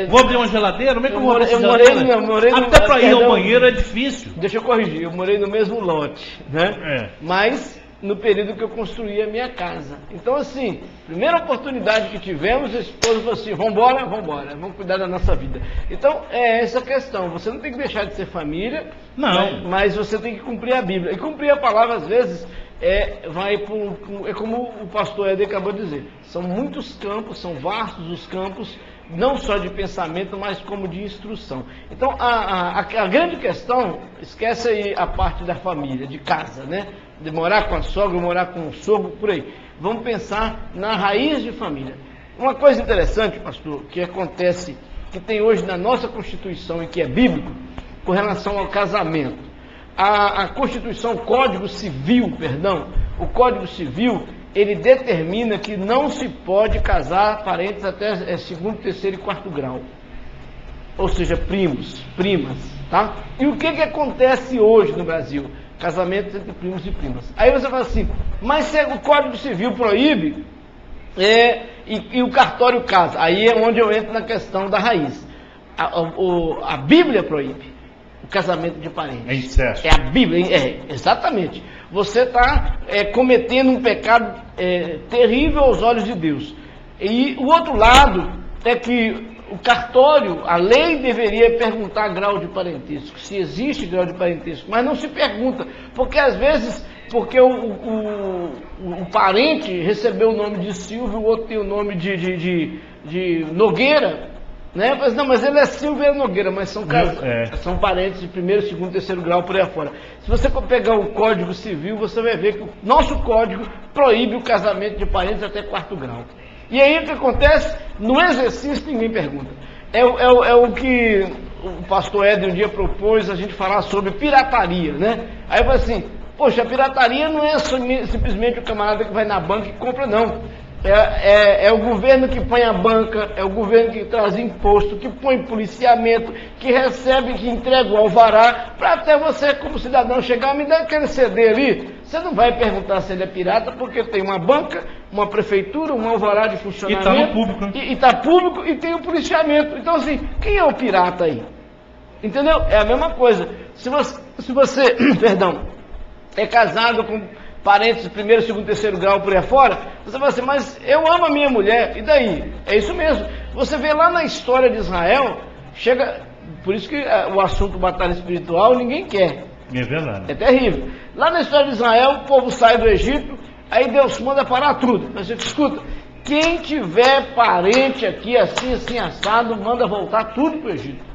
Vou abrir uma geladeira? Como é que eu vou abrir uma geladeira? Até para ir ao banheiro é difícil. Deixa eu corrigir, eu morei no mesmo lote, né? Mas no período que eu construí a minha casa. Então assim, primeira oportunidade que tivemos, a esposa falou assim, vambora, vamos cuidar da nossa vida. Então é essa a questão, você não tem que deixar de ser família, não. Mas você tem que cumprir a Bíblia. E cumprir a palavra às vezes é como o pastor Éder acabou de dizer, são muitos campos, são vastos os campos, não só de pensamento, mas como de instrução. Então, a grande questão, esquece aí a parte da família, de casa, né? De morar com a sogra, morar com o sogro, por aí. Vamos pensar na raiz de família. Uma coisa interessante, pastor, que acontece, que tem hoje na nossa Constituição e que é bíblico, com relação ao casamento. A Constituição, o Código Civil, o Código Civil, ele determina que não se pode casar parentes até segundo, terceiro e quarto grau. Ou seja, primos, primas, tá? E o que acontece hoje no Brasil? Casamentos entre primos e primas. Aí você fala assim, mas se o Código Civil proíbe, e o cartório casa. Aí é onde eu entro na questão da raiz. A Bíblia proíbe o casamento de parentes. É incesto. É a Bíblia, exatamente. Você está cometendo um pecado terrível aos olhos de Deus. E o outro lado é que o cartório, a lei deveria perguntar grau de parentesco, se existe grau de parentesco, mas não se pergunta, porque às vezes, porque o parente recebeu o nome de Silvio, o outro tem o nome de Nogueira, né? Mas não, mas ele é Silvio Nogueira, mas são parentes de primeiro, segundo, terceiro grau por aí afora. Se você for pegar o Código Civil, você vai ver que o nosso código proíbe o casamento de parentes até quarto grau. E aí o que acontece? No exercício ninguém pergunta. É o que o pastor Éder um dia propôs a gente falar sobre pirataria, né? Aí eu falei assim, poxa, a pirataria não é simplesmente o camarada que vai na banca e compra, não. É o governo que põe a banca, é o governo que traz imposto, que põe policiamento, que recebe, que entrega o alvará, para até você, como cidadão, chegar, me dá aquele CD ali. Você não vai perguntar se ele é pirata, porque tem uma banca, uma prefeitura, um alvará de funcionamento. E está no público. E está público e tem o policiamento. Então, assim, quem é o pirata aí? Entendeu? É a mesma coisa. Se você perdão, é casado com parentes de primeiro, segundo, terceiro grau por aí fora, você vai assim, mas eu amo a minha mulher, e daí? É isso mesmo. Você vê lá na história de Israel, chega, por isso que o assunto batalha espiritual ninguém quer. É verdade. É terrível. Lá na história de Israel, o povo sai do Egito, aí Deus manda parar tudo. Mas você escuta, quem tiver parente aqui assim, assim, assado, manda voltar tudo para o Egito.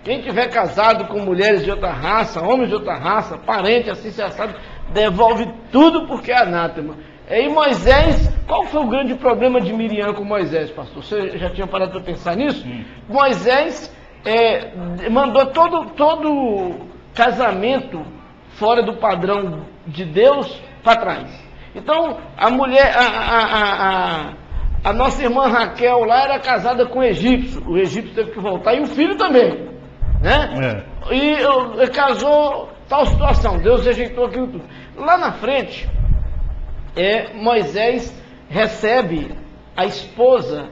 Quem tiver casado com mulheres de outra raça, homens de outra raça, parente assim, assim, assado, devolve tudo porque é anátema. E Moisés, qual foi o grande problema de Miriam com Moisés, pastor? Você já tinha parado para pensar nisso? Moisés mandou todo casamento fora do padrão de Deus para trás. Então, a mulher, a nossa irmã Raquel lá era casada com o egípcio teve que voltar, e o filho também, né? E casou, tal situação, Deus rejeitou aquilo tudo. Lá na frente, Moisés recebe a esposa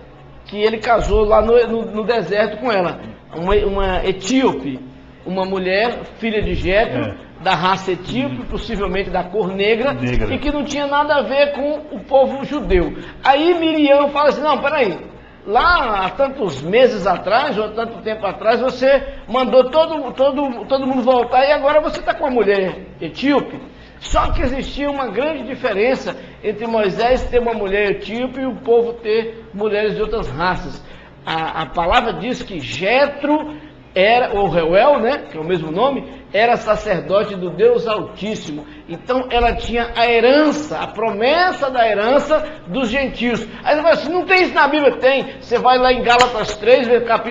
que ele casou lá no deserto com ela, uma etíope, uma mulher, filha de Jetro, da raça etíope, possivelmente da cor negra, e que não tinha nada a ver com o povo judeu. Aí Miriam fala assim, não, peraí, lá há tantos meses atrás, ou há tanto tempo atrás, você mandou todo mundo voltar, e agora você está com uma mulher etíope. Só que existia uma grande diferença entre Moisés ter uma mulher etíope e o povo ter mulheres de outras raças. A palavra diz que Jetro era, ou Reuel, né, que é o mesmo nome, era sacerdote do Deus Altíssimo. Então ela tinha a herança, a promessa da herança dos gentios. Aí você fala assim, não tem isso na Bíblia? Tem. Você vai lá em Gálatas 3,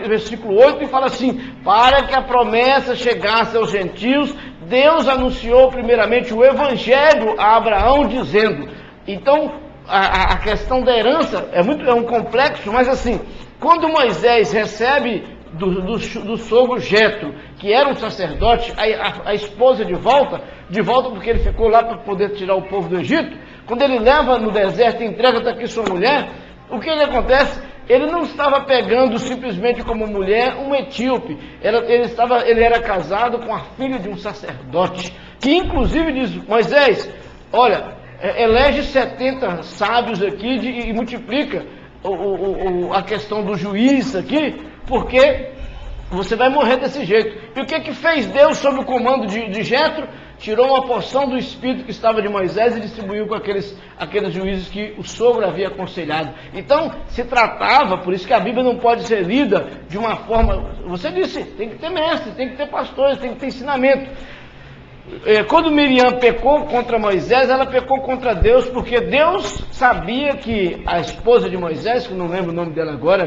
versículo 8, e fala assim, para que a promessa chegasse aos gentios, Deus anunciou primeiramente o Evangelho a Abraão, dizendo. Então, a questão da herança é um complexo, mas assim, quando Moisés recebe do sogro Jetro, que era um sacerdote, a esposa de volta porque ele ficou lá para poder tirar o povo do Egito, quando ele leva no deserto e entrega, está aqui sua mulher, o que acontece? Ele não estava pegando simplesmente como mulher um etíope, ele era casado com a filha de um sacerdote, que inclusive diz, Moisés, olha, elege 70 sábios aqui e multiplica a questão do juiz aqui, porque você vai morrer desse jeito. E o que fez Deus sob o comando de Jetro? Tirou uma porção do espírito que estava de Moisés e distribuiu com aqueles juízes que o sogro havia aconselhado. Então, se tratava, por isso que a Bíblia não pode ser lida de uma forma... Você disse, tem que ter mestre, tem que ter pastores, tem que ter ensinamento. Quando Miriam pecou contra Moisés, ela pecou contra Deus, porque Deus sabia que a esposa de Moisés, que não lembro o nome dela agora,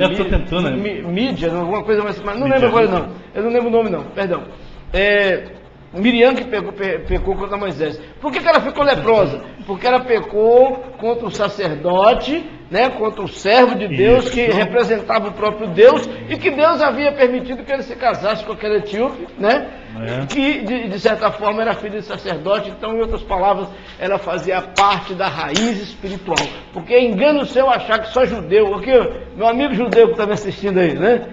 Mídia, alguma coisa mais, mas não lembro agora não, eu não lembro o nome não, perdão. Miriam que pecou contra Moisés. Por que ela ficou leprosa? Porque ela pecou contra o sacerdote, né, contra o servo de Deus, que representava o próprio Deus, e que Deus havia permitido que ele se casasse com aquele etíope, né, que de certa forma era filho de sacerdote. Então, em outras palavras, ela fazia parte da raiz espiritual. Porque é engano seu achar que só judeu, aqui, meu amigo judeu que está me assistindo aí, né,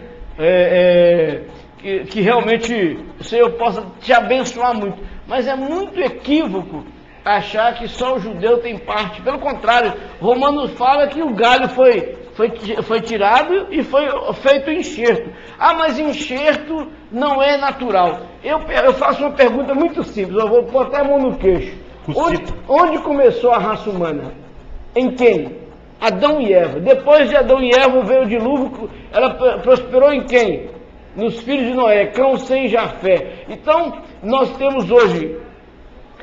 que realmente o Senhor possa te abençoar muito, mas é muito equívoco achar que só o judeu tem parte. Pelo contrário, Romanos fala que o galho foi tirado e foi feito enxerto. Ah, mas enxerto não é natural. Eu faço uma pergunta muito simples, eu vou botar a mão no queixo. Onde começou a raça humana? Em quem? Adão e Eva. Depois de Adão e Eva veio o dilúvio, ela prosperou em quem? Nos filhos de Noé, Cão, Sem e Jafé. Então, nós temos hoje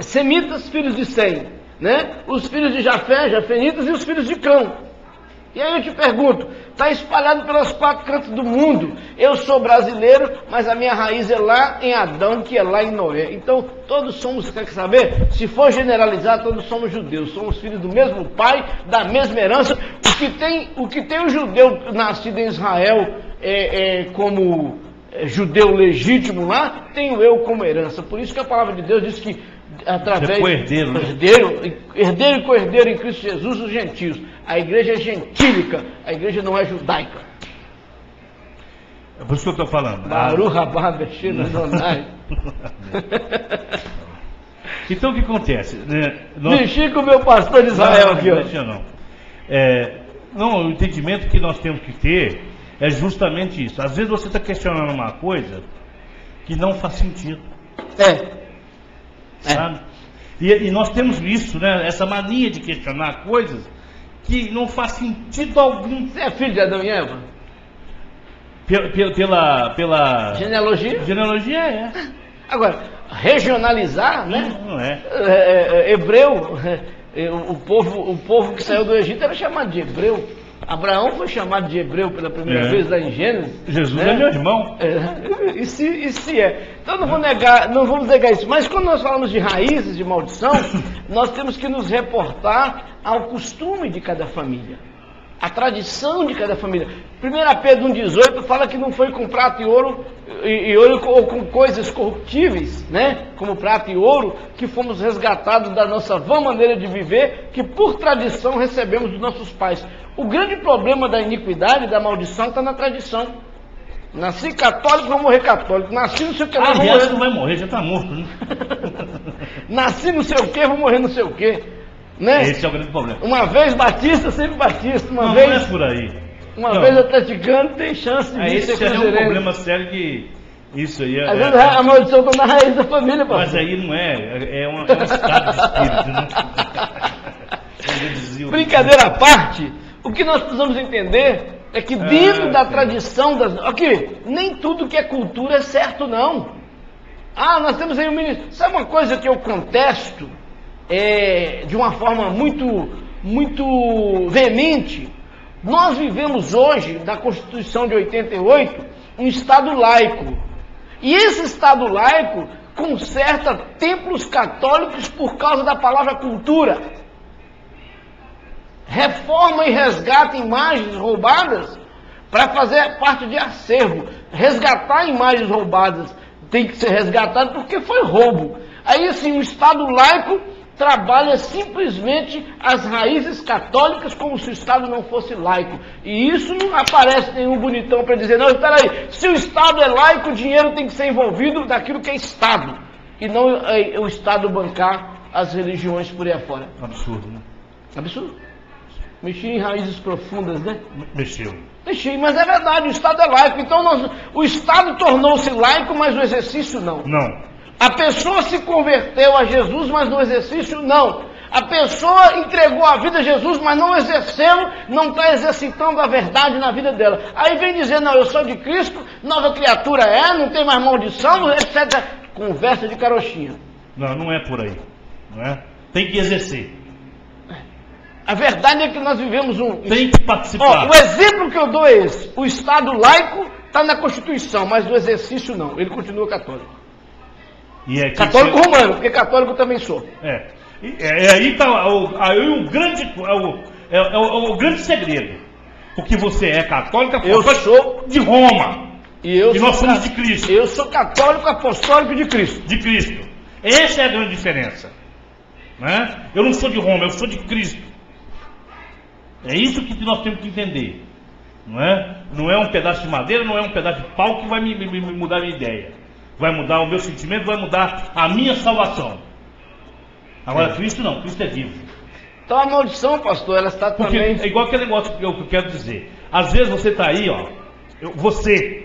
semitas, filhos de Sem, né? Os filhos de Jafé, jafenitas, e os filhos de Cão. E aí eu te pergunto, está espalhado pelos 4 cantos do mundo. Eu sou brasileiro, mas a minha raiz é lá em Adão, que é lá em Noé. Então, todos somos, quer saber? Se for generalizar, todos somos judeus. Somos filhos do mesmo pai, da mesma herança. O que tem o judeu nascido em Israel como judeu legítimo lá, tenho eu como herança. Por isso que a palavra de Deus diz que através herdeiro e co-herdeiro em Cristo Jesus, os gentios. A igreja é gentílica, a igreja não é judaica. É por isso que eu estou falando. Baru Rabá Bexina Donai. Então o que acontece? Mexi com o meu pastor de Israel aqui, ó. Não. Não, o entendimento que nós temos que ter é justamente isso. Às vezes você está questionando uma coisa que não faz sentido. Sabe? E nós temos isso, né? Essa mania de questionar coisas que não faz sentido algum. Você é filho de Adão e Eva? Pela Genealogia? Genealogia é. Agora, regionalizar, né? Não é. Hebreu, o povo que saiu do Egito era chamado de hebreu. Abraão foi chamado de hebreu pela primeira vez lá em Gênesis. Jesus é meu irmão. E se é. Então não vamos negar isso. Mas quando nós falamos de raízes de maldição, nós temos que nos reportar ao costume de cada família. A tradição de cada família. 1 Pedro 1,18 fala que não foi com prata e ouro, ou com coisas corruptíveis, né? Como prata e ouro, que fomos resgatados da nossa vã maneira de viver, que por tradição recebemos dos nossos pais. O grande problema da iniquidade, da maldição, está na tradição. Nasci católico, vou morrer católico. Nasci não sei o que, vou morrer. Não vai morrer, já está morto, né? Nasci não sei o que, vou morrer não sei o que. Né? Esse é o grande problema. Uma vez batista, sempre batista. Não é por aí. Uma vez atleticano, tem chance de esse ser é um problema sério que isso aí às vezes a maldição está na raiz da família, pastor. Mas aí não é um estado de espírito, né? Brincadeira à parte, o que nós precisamos entender é que dentro da tradição das... Aqui, nem tudo que é cultura é certo, não. Nós temos aí um ministro... Sabe uma coisa que eu contesto de uma forma muito veemente? Nós vivemos hoje, da Constituição de 88, um Estado laico. E esse Estado laico conserta templos católicos por causa da palavra cultura. Reforma e resgata imagens roubadas para fazer parte de acervo. Resgatar imagens roubadas tem que ser resgatado porque foi roubo. Aí assim, o Estado laico trabalha simplesmente as raízes católicas como se o Estado não fosse laico. E isso não aparece nenhum bonitão para dizer, não, espera aí, se o Estado é laico, o dinheiro tem que ser envolvido daquilo que é Estado. E não o Estado bancar as religiões por aí afora. Absurdo, né? Absurdo. Mexi em raízes profundas, né? Mexi, mas é verdade, o Estado é laico. Então o Estado tornou-se laico, mas o exercício não. Não. A pessoa se converteu a Jesus, mas no exercício não. A pessoa entregou a vida a Jesus, mas não exerceu, não está exercitando a verdade na vida dela. Aí vem dizer, não, eu sou de Cristo, nova criatura não tem mais maldição, etc. Conversa de carochinha. Não é por aí. Não é? Tem que exercer. A verdade é que nós vivemos Tem que participar. O exemplo que eu dou é esse. O Estado laico está na Constituição, mas no exercício não. Ele continua católico. Católico romano, porque católico também sou. Aí está o grande segredo. Porque você é católico, eu sou de Roma. E nós somos de Cristo. Eu sou católico apostólico de Cristo. De Cristo. Essa é a grande diferença. Né? Eu não sou de Roma, eu sou de Cristo. É isso que nós temos que entender. Não é um pedaço de madeira, não é um pedaço de pau que vai me mudar a minha ideia. Vai mudar o meu sentimento, vai mudar a minha salvação. Agora, Cristo não, Cristo é vivo. Então a maldição, pastor, ela está porque também... É igual aquele negócio que eu quero dizer. Às vezes você está aí, você,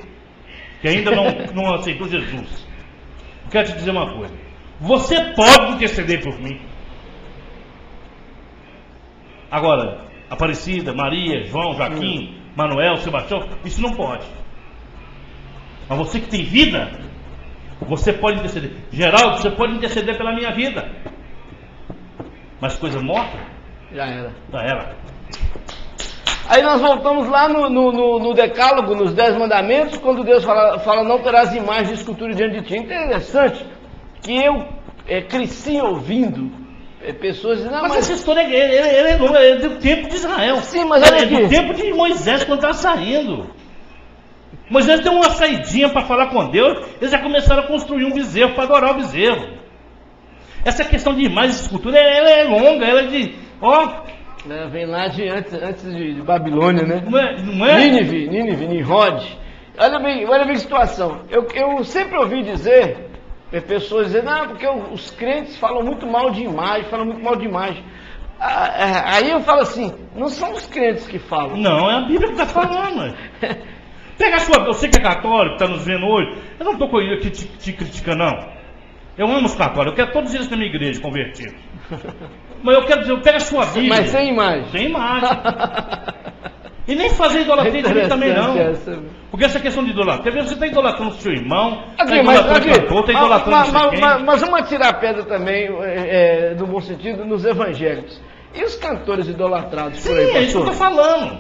que ainda não aceitou Jesus. Eu quero te dizer uma coisa. Você pode interceder por mim. Agora, Aparecida, Maria, João, Joaquim, Manuel, Sebastião, isso não pode. Mas você que tem vida, você pode interceder. Geraldo, você pode interceder pela minha vida. Mas coisa morta? Já era. Aí nós voltamos lá no Decálogo, nos 10 mandamentos, quando Deus fala não terás imagem de escultura diante de ti. Interessante que eu cresci ouvindo pessoas dizendo... Mas essa história é do tempo de Israel. Sim, mas olha aqui. É do tempo de Moisés, quando estava saindo. Moisés deu uma saidinha para falar com Deus, eles já começaram a construir um bezerro para adorar o bezerro. Essa questão de imagem de escultura, ela é longa, ela é de... Vem lá antes de Babilônia, né? Não é? Nínive, Nimrod. olha bem que situação. Eu sempre ouvi dizer, pessoas dizendo, não, porque os crentes falam muito mal de imagem, Aí eu falo assim, não são os crentes que falam. Não, é a Bíblia que está falando. Pega a sua, você que é católico, está nos vendo hoje, eu não estou aqui te criticando, não. Eu amo os católicos, eu quero todos eles na minha igreja convertidos. Mas eu quero dizer, eu pego a sua Bíblia. Mas sem imagem. Sem imagem. E nem fazer idolatria de mim também não. Porque essa questão de idolatria, você está idolatrando o seu irmão, está idolatrando o cantor, está idolatrando não sei quem. Mas vamos atirar a pedra também, no bom sentido, nos evangélicos. E os cantores idolatrados por aí, pastor? É isso que eu estou falando.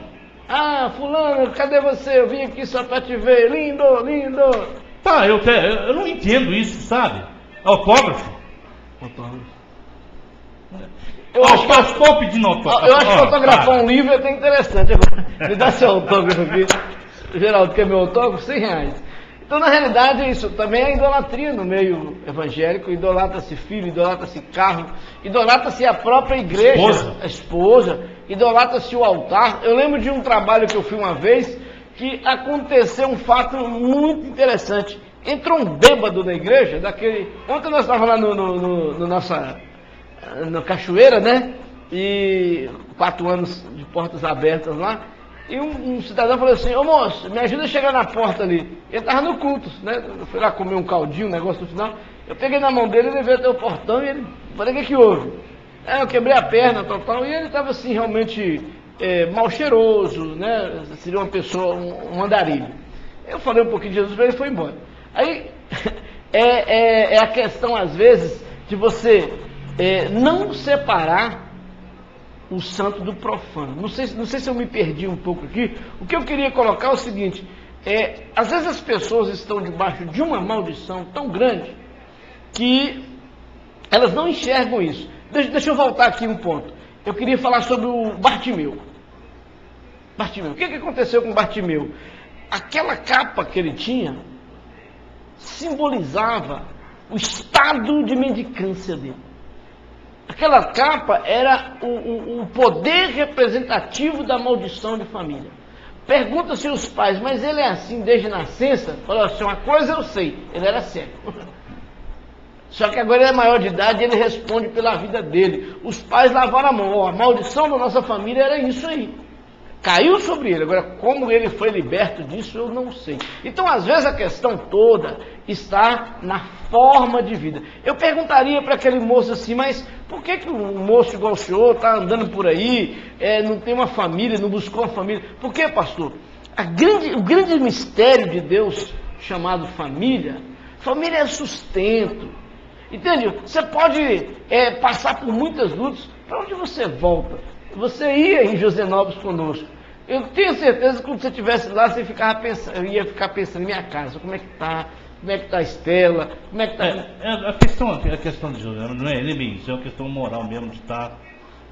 Ah, fulano, cadê você? Eu vim aqui só para te ver, lindo, lindo. Tá, eu não entendo isso, sabe? Autógrafo. Eu acho que autografar um livro é até interessante. Me dá seu autógrafo aqui. Geraldo, quer meu autógrafo? R$100. Então, na realidade, é isso. Também é idolatria no meio evangélico. Idolatra-se filho, idolatra-se carro, idolatra-se a própria igreja, a esposa, idolatra-se o altar. Eu lembro de um trabalho que eu fui uma vez que aconteceu um fato muito interessante. Entrou um bêbado na igreja, ontem nós estávamos lá no Cachoeira, né? E 4 anos de portas abertas lá. E um cidadão falou assim, ô moço, me ajuda a chegar na porta ali. Ele estava no culto, né? Eu fui lá comer um caldinho, um negócio no final. Eu peguei na mão dele, levei até o portão e ele, falei, o que houve? Eu quebrei a perna, tal. E ele estava assim, realmente mal cheiroso, né? Seria uma pessoa, um andarilho. Eu falei um pouquinho de Jesus para ele e foi embora. Aí, é a questão, às vezes, de você não separar o santo do profano. Não sei se eu me perdi um pouco aqui. O que eu queria colocar é o seguinte, às vezes as pessoas estão debaixo de uma maldição tão grande que elas não enxergam isso. Deixa eu voltar aqui um ponto. Eu queria falar sobre o Bartimeu. O que aconteceu com o Bartimeu? Aquela capa que ele tinha simbolizava o estado de mendicância dele. Aquela capa era o poder representativo da maldição de família. Pergunta-se os pais, mas ele é assim desde nascença? Falou assim, uma coisa eu sei, ele era cego. Só que agora ele é maior de idade e ele responde pela vida dele. Os pais lavaram a mão, a maldição da nossa família era isso aí. Caiu sobre ele, agora como ele foi liberto disso eu não sei. Então às vezes a questão toda está na forma de vida. Eu perguntaria para aquele moço assim, mas por que um moço igual o senhor está andando por aí, não tem uma família, não buscou uma família? Por que, pastor? O grande mistério de Deus chamado família é sustento. Entende? Você pode passar por muitas lutas, para onde você volta? Você ia em Josenópolis conosco. Eu tenho certeza que quando você estivesse lá, você ia ficar pensando em minha casa, como é que está? Como é que está a Estela? Como é que está... A questão de Josenópolis não é ele, isso é uma questão moral mesmo de estar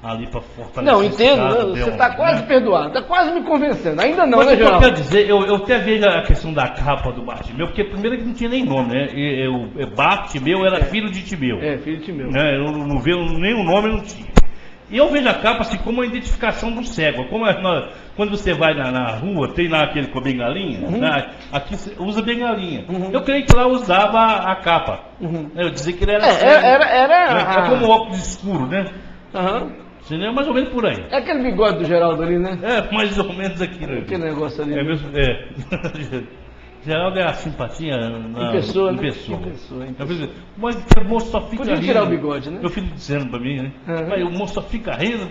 ali para fortalecer. Não, entendo, você está quase perdoado, está quase me convencendo. Ainda não, mas né, Geraldo? Eu quero dizer, eu até vejo a questão da capa do Bartimeu, porque primeiro que não tinha nem nome, né? Bartimeu era filho de Timeu. Filho de Timeu. Né? Eu não vejo nem o nome, não tinha. E eu vejo a capa assim como uma identificação do cego. Quando você vai na rua, tem lá aquele com a bengalinha, aqui usa bengalinha. Eu creio que lá usava a capa. Eu dizia que ele era cego. É como óculos escuro, né? Entendeu? Mais ou menos por aí. É aquele bigode do Geraldo ali, né? Mais ou menos aquilo ali. Aquele negócio ali. É mesmo? Geraldo é a simpatia em pessoa, né? Em pessoa. Mas o moço só fica rindo. Podia tirar o bigode, né? Meu filho dizendo pra mim, né? Mas o moço só fica rindo.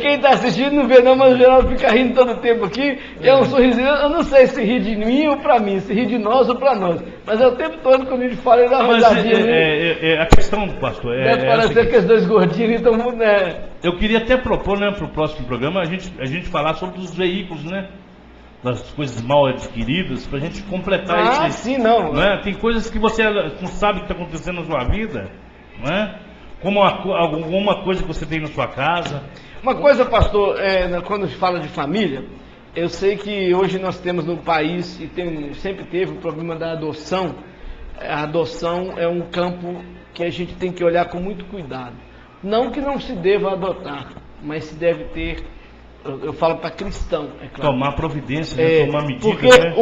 Quem está assistindo não vê não, mas o Geraldo fica rindo todo o tempo aqui. É um sorrisinho. Eu não sei se ri de mim ou pra mim, se ri de nós ou pra nós. Mas é o tempo todo quando a gente fala, ele dá uma risadinha. A questão, pastor, deve parecer que os dois gordinhos estão... Eu queria até propor, né, pro próximo programa, a gente falar sobre os veículos, né? Das coisas mal adquiridas, para a gente completar esse... sim, não. É? Tem coisas que você não sabe que está acontecendo na sua vida, não é? Como alguma coisa que você tem na sua casa. Uma coisa, pastor, quando se fala de família, eu sei que hoje nós temos no país, e sempre teve o problema da adoção. A adoção é um campo que a gente tem que olhar com muito cuidado. Não que não se deva adotar, mas se deve ter eu falo para cristão, é claro. Tomar providência, né? Tomar medidas, porque né?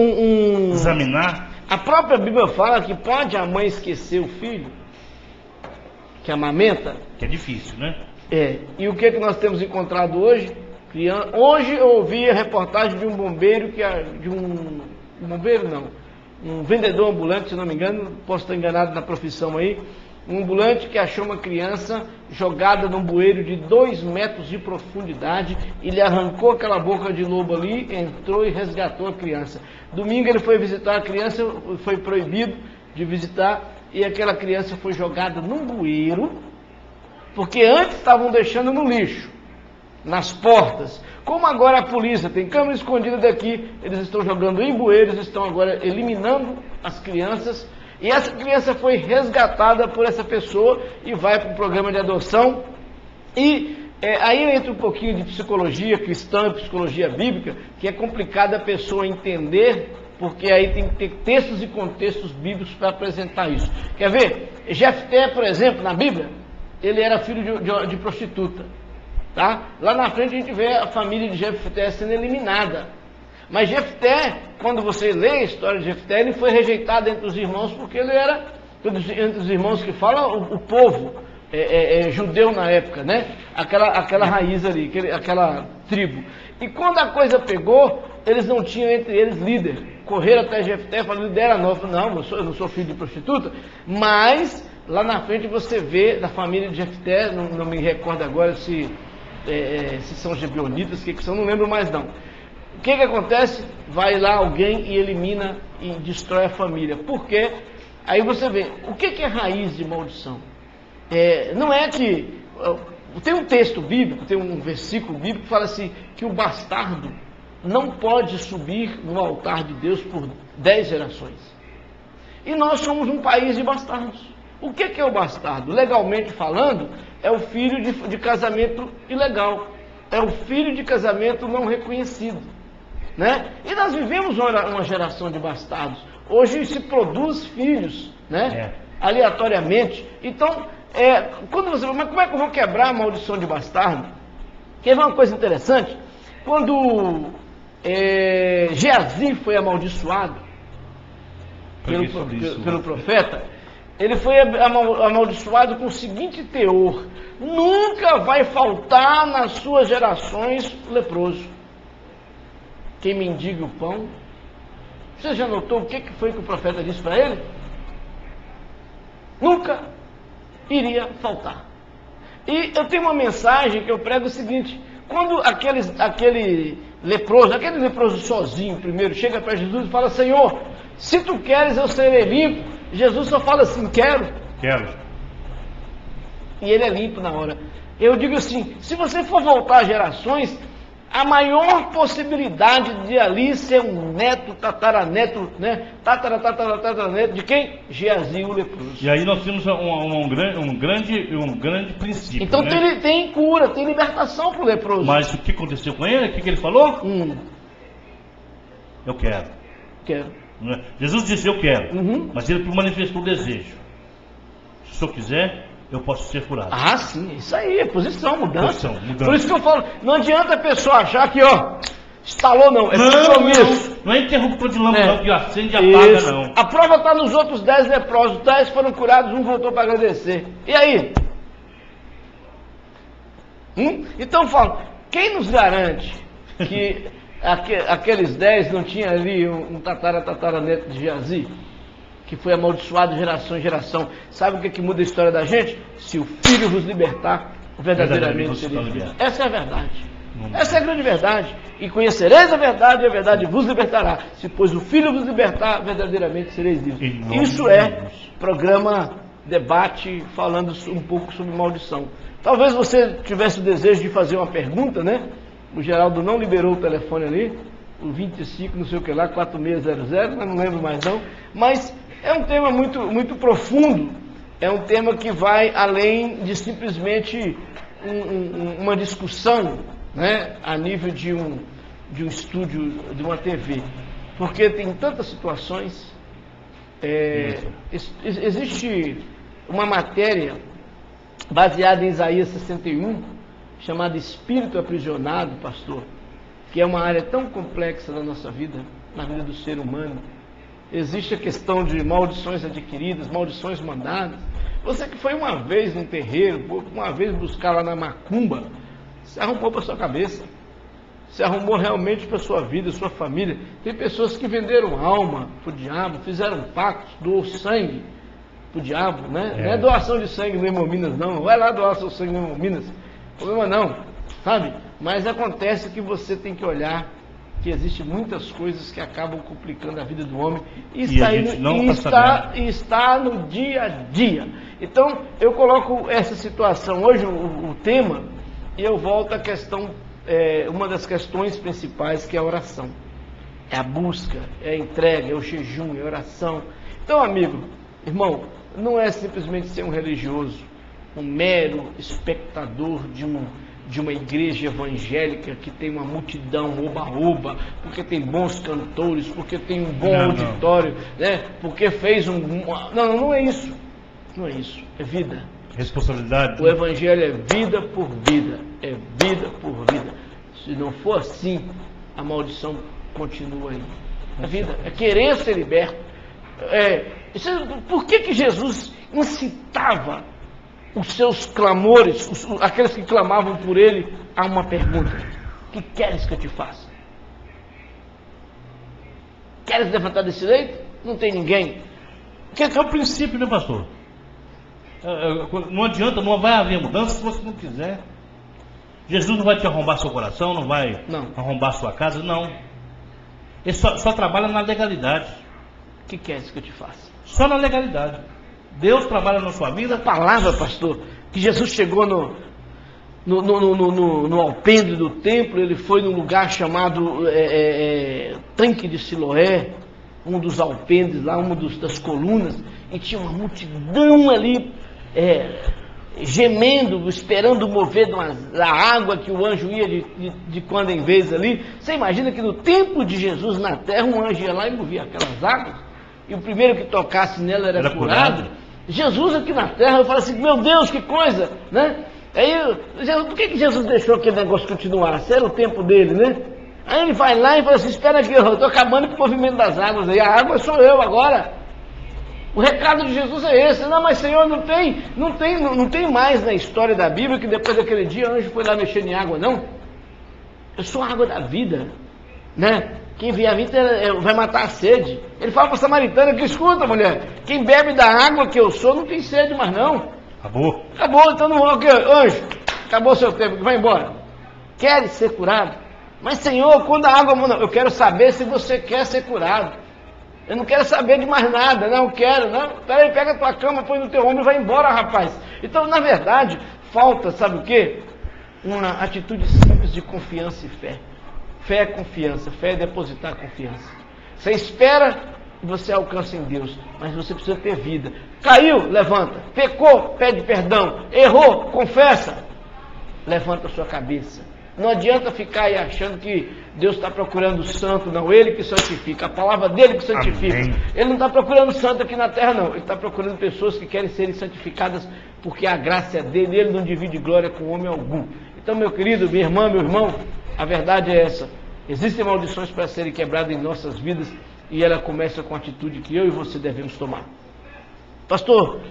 Examinar. A própria Bíblia fala que pode a mãe esquecer o filho que amamenta. Que é difícil, né? E o que nós temos encontrado hoje? Hoje eu ouvi a reportagem de um bombeiro, um vendedor ambulante, se não me engano, posso estar enganado na profissão aí, um ambulante que achou uma criança jogada num bueiro de 2 metros de profundidade, ele arrancou aquela boca de lobo ali, entrou e resgatou a criança. Domingo ele foi visitar a criança, foi proibido de visitar, e aquela criança foi jogada num bueiro, porque antes estavam deixando no lixo, nas portas. Como agora a polícia tem câmera escondida daqui, eles estão jogando em bueiros, estão agora eliminando as crianças, e essa criança foi resgatada por essa pessoa e vai para o programa de adoção. E aí entra um pouquinho de psicologia cristã, psicologia bíblica, que é complicado a pessoa entender, porque aí tem que ter textos e contextos bíblicos para apresentar isso. Quer ver? Jefté, por exemplo, na Bíblia, ele era filho de prostituta. Tá? Lá na frente a gente vê a família de Jefté sendo eliminada. Mas Jefté, quando você lê a história de Jefté, ele foi rejeitado entre os irmãos, porque ele era, entre os irmãos que falam, o povo judeu na época, né? Aquela raiz ali, aquela tribo. E quando a coisa pegou, eles não tinham entre eles líder. Correram até Jefté e falaram, lidera nós. Não, eu não sou filho de prostituta, mas lá na frente você vê da família de Jefté, não me recordo agora se são gibeonitas, que são, não lembro mais não. O que acontece? Vai lá alguém e elimina e destrói a família. Por quê? Aí você vê, o que é raiz de maldição? Não é que... Tem um texto bíblico, tem um versículo bíblico que fala assim, que o bastardo não pode subir no altar de Deus por 10 gerações. E nós somos um país de bastardos. O que é o bastardo? Legalmente falando, é o filho de casamento ilegal. É o filho de casamento não reconhecido. Né? E nós vivemos uma geração de bastardos. Hoje se produz filhos, né? Aleatoriamente. Então, quando você fala, mas como é que eu vou quebrar a maldição de bastardo? Quer ver uma coisa interessante? Quando Geazi foi amaldiçoado pelo profeta, ele foi amaldiçoado com o seguinte teor: nunca vai faltar nas suas gerações leproso. Quem mendiga o pão. Você já notou o que foi que o profeta disse para ele? Nunca iria faltar. E eu tenho uma mensagem que eu prego o seguinte: quando aquele leproso sozinho primeiro chega para Jesus e fala, Senhor, se tu queres eu serei limpo, Jesus só fala assim, quero. E ele é limpo na hora. Eu digo assim, se você for voltar às gerações, a maior possibilidade de ali ser um neto, tataraneto, né? Tataraneto de quem? Geazi, o leproso. E aí nós temos um grande princípio. Então, né? tem cura, tem libertação para o leproso. Mas o que aconteceu com ele? O que ele falou? Eu quero. Jesus disse eu quero, mas ele manifestou o desejo. Se o senhor quiser, eu posso ser curado. Ah, sim, isso aí, é mudança. Por isso que eu falo, não adianta a pessoa achar que, instalou não, compromisso. Não é interruptor de lâmpada que acende e apaga, não. A prova está nos outros 10 leprosos, 10 foram curados, um voltou para agradecer. E aí? Então falo, quem nos garante que aqueles 10 não tinha ali um tataraneto de Geazi? Que foi amaldiçoado de geração em geração. Sabe o que muda a história da gente? Se o Filho vos libertar, verdadeiramente sereis livres. Essa é a verdade. Essa é a grande verdade. E conhecereis a verdade vos libertará. Se pois o Filho vos libertar, verdadeiramente sereis livres. Isso é programa debate falando um pouco sobre maldição. Talvez você tivesse o desejo de fazer uma pergunta, né? O Geraldo não liberou o telefone ali, o 25, não sei o que lá, 4600, mas não lembro mais não. Mas é um tema muito, muito profundo, é um tema que vai além de simplesmente uma discussão, né, a nível de um estúdio, de uma TV, porque tem tantas situações. Existe uma matéria baseada em Isaías 61, chamada espírito aprisionado, pastor, que é uma área tão complexa na nossa vida, na vida do ser humano. Existe a questão de maldições adquiridas, maldições mandadas. Você que foi uma vez num terreiro, uma vez buscar lá na macumba, se arrumou para sua cabeça, se arrumou realmente para sua vida, sua família. Tem pessoas que venderam alma para o diabo, fizeram pactos, doou sangue para o diabo, né? Não é doação de sangue no Hemominas, não vai lá doar seu sangue no Hemominas, problema não, sabe? Mas acontece que você tem que olhar que existem muitas coisas que acabam complicando a vida do homem e está no dia a dia. Então, eu coloco essa situação, hoje o tema, e eu volto à questão, uma das questões principais, que é a oração. É a busca, é a entrega, é o jejum, é a oração. Então, amigo, irmão, não é simplesmente ser um religioso, um mero espectador de uma igreja evangélica que tem uma multidão oba-oba, porque tem bons cantores, porque tem um bom auditório, né? Porque fez não é isso. Não é isso, é vida. Responsabilidade. O evangelho é vida por vida, é vida por vida. Se não for assim, a maldição continua aí. A vida é querer ser liberto. Por que Jesus incitava os seus clamores, aqueles que clamavam por ele, a uma pergunta: que queres que eu te faça? Queres levantar desse leito? Não tem ninguém. Que é o princípio, né, pastor? Não adianta, não vai haver mudança se você não quiser. Jesus não vai te arrombar seu coração, não vai arrombar sua casa, não. Ele só trabalha na legalidade. O que queres que eu te faça? Só na legalidade. Deus trabalha na sua vida. A palavra, pastor, que Jesus chegou no alpendre do templo, ele foi num lugar chamado Tanque de Siloé, um dos alpendres lá, uma das colunas, e tinha uma multidão ali, gemendo, esperando o mover da água que o anjo ia de quando em vez ali. Você imagina que no tempo de Jesus na terra, um anjo ia lá e movia aquelas águas, e o primeiro que tocasse nela era curado. Jesus aqui na terra, eu falo assim, meu Deus, que coisa, né? Aí, por que Jesus deixou aquele negócio continuar? Se era o tempo dele, né? Aí ele vai lá e fala assim, espera aqui, eu estou acabando com o movimento das águas aí, a água sou eu agora. O recado de Jesus é esse. Não, mas Senhor, não tem mais na história da Bíblia que depois daquele dia o anjo foi lá mexendo em água, não. Eu sou a água da vida, né? Quem vier a mim vai matar a sede. Ele fala para a samaritana que escuta, mulher, quem bebe da água que eu sou não tem sede mais não. Acabou, então não vou, anjo, acabou o seu tempo, vai embora. Queres ser curado? Mas Senhor, quando a água... Não, eu quero saber se você quer ser curado. Eu não quero saber de mais nada, não quero, não. Peraí, pega a tua cama, põe no teu ombro e vai embora, rapaz. Então, na verdade, falta, sabe o quê? Uma atitude simples de confiança e fé. Fé é confiança, fé é depositar confiança. Você espera e você alcança em Deus, mas você precisa ter vida. Caiu, levanta. Pecou, pede perdão. Errou, confessa. Levanta a sua cabeça. Não adianta ficar aí achando que Deus está procurando santo, não. Ele que santifica, a palavra dele que santifica. Amém. Ele não está procurando santo aqui na terra, não. Ele está procurando pessoas que querem serem santificadas, porque a graça é dele, ele não divide glória com homem algum. Então, meu querido, minha irmã, meu irmão, a verdade é essa. Existem maldições para serem quebradas em nossas vidas, e ela começa com a atitude que eu e você devemos tomar. Pastor,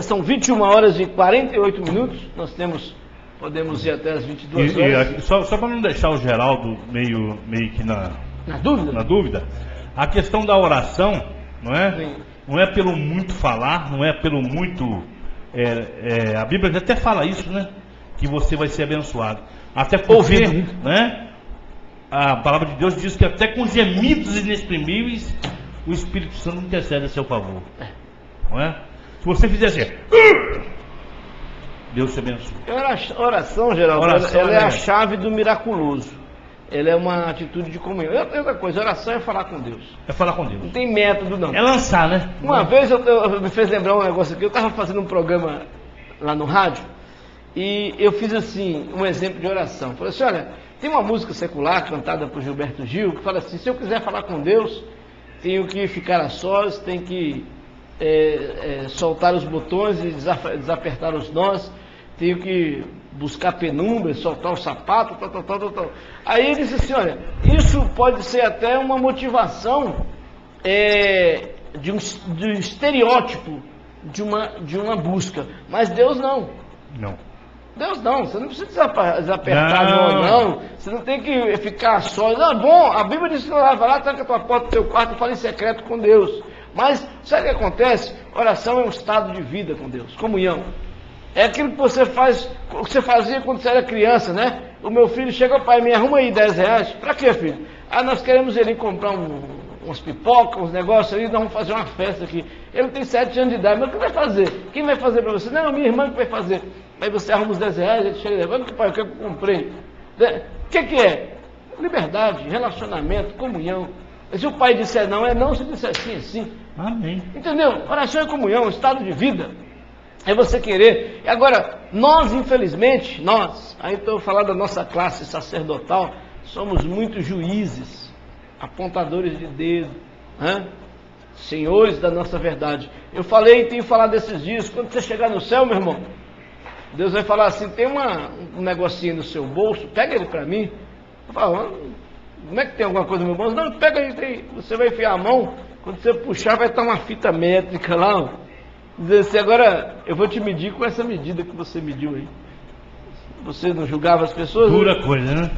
são 21 horas e 48 minutos, podemos ir até as 22 horas. Só para não deixar o Geraldo meio que na dúvida, a questão da oração, não é? Sim. Não é pelo muito falar, não é pelo muito... a Bíblia até fala isso, né? Que você vai ser abençoado. Até porque, né? A palavra de Deus diz que até com gemidos inexprimíveis o Espírito Santo intercede a seu favor. Não é? Se você fizer assim, Deus te abençoe. A oração, Geraldo, ela é a chave do miraculoso. Ela é uma atitude de comunhão. Outra coisa, oração é falar com Deus. É falar com Deus. Não tem método, não. É lançar, né? Uma vez eu me fez lembrar um negócio aqui. Eu estava fazendo um programa lá no rádio e eu fiz assim, um exemplo de oração. Falei assim, olha, tem uma música secular cantada por Gilberto Gil que fala assim, se eu quiser falar com Deus, tenho que ficar a sós, tenho que soltar os botões e desapertar os nós, tenho que buscar penumbra, soltar o sapato, tal. Aí ele disse assim, olha, isso pode ser até uma motivação de um estereótipo de uma busca, mas Deus não. Não. Deus não, você não precisa desapertar não, você não tem que ficar só. Não, bom, a Bíblia diz que vai lá, tranca a tua porta do teu quarto e fala em secreto com Deus. Mas, sabe o que acontece? Oração é um estado de vida com Deus, comunhão. É aquilo que você faz, o que você fazia quando você era criança, né? O meu filho chega, pai, me arruma aí 10 reais. Pra quê, filho? Ah, nós queremos ele comprar umas pipocas, uns negócios ali, nós vamos fazer uma festa aqui. Ele tem 7 anos de idade, mas o que vai fazer? Quem vai fazer para você? Não, minha irmã que vai fazer. Aí você arruma os 10 reais, ele chega e leva, pai, o que eu comprei? O que é? Liberdade, relacionamento, comunhão. Se o pai disser não, é não, se disser sim, é sim. Amém. Entendeu? Oração é comunhão, estado de vida. É você querer. E agora, nós, infelizmente, aí estou falando da nossa classe sacerdotal, somos muito juízes, apontadores de dedo, senhores da nossa verdade. Eu falei e tenho falado esses dias, quando você chegar no céu, meu irmão, Deus vai falar assim, tem um negocinho no seu bolso, pega ele para mim. Eu falo, como é que tem alguma coisa no meu bolso? Não, pega ele, você vai enfiar a mão, quando você puxar vai estar uma fita métrica lá, dizer assim, agora eu vou te medir com essa medida que você mediu aí. Você não julgava as pessoas? Dura coisa, né?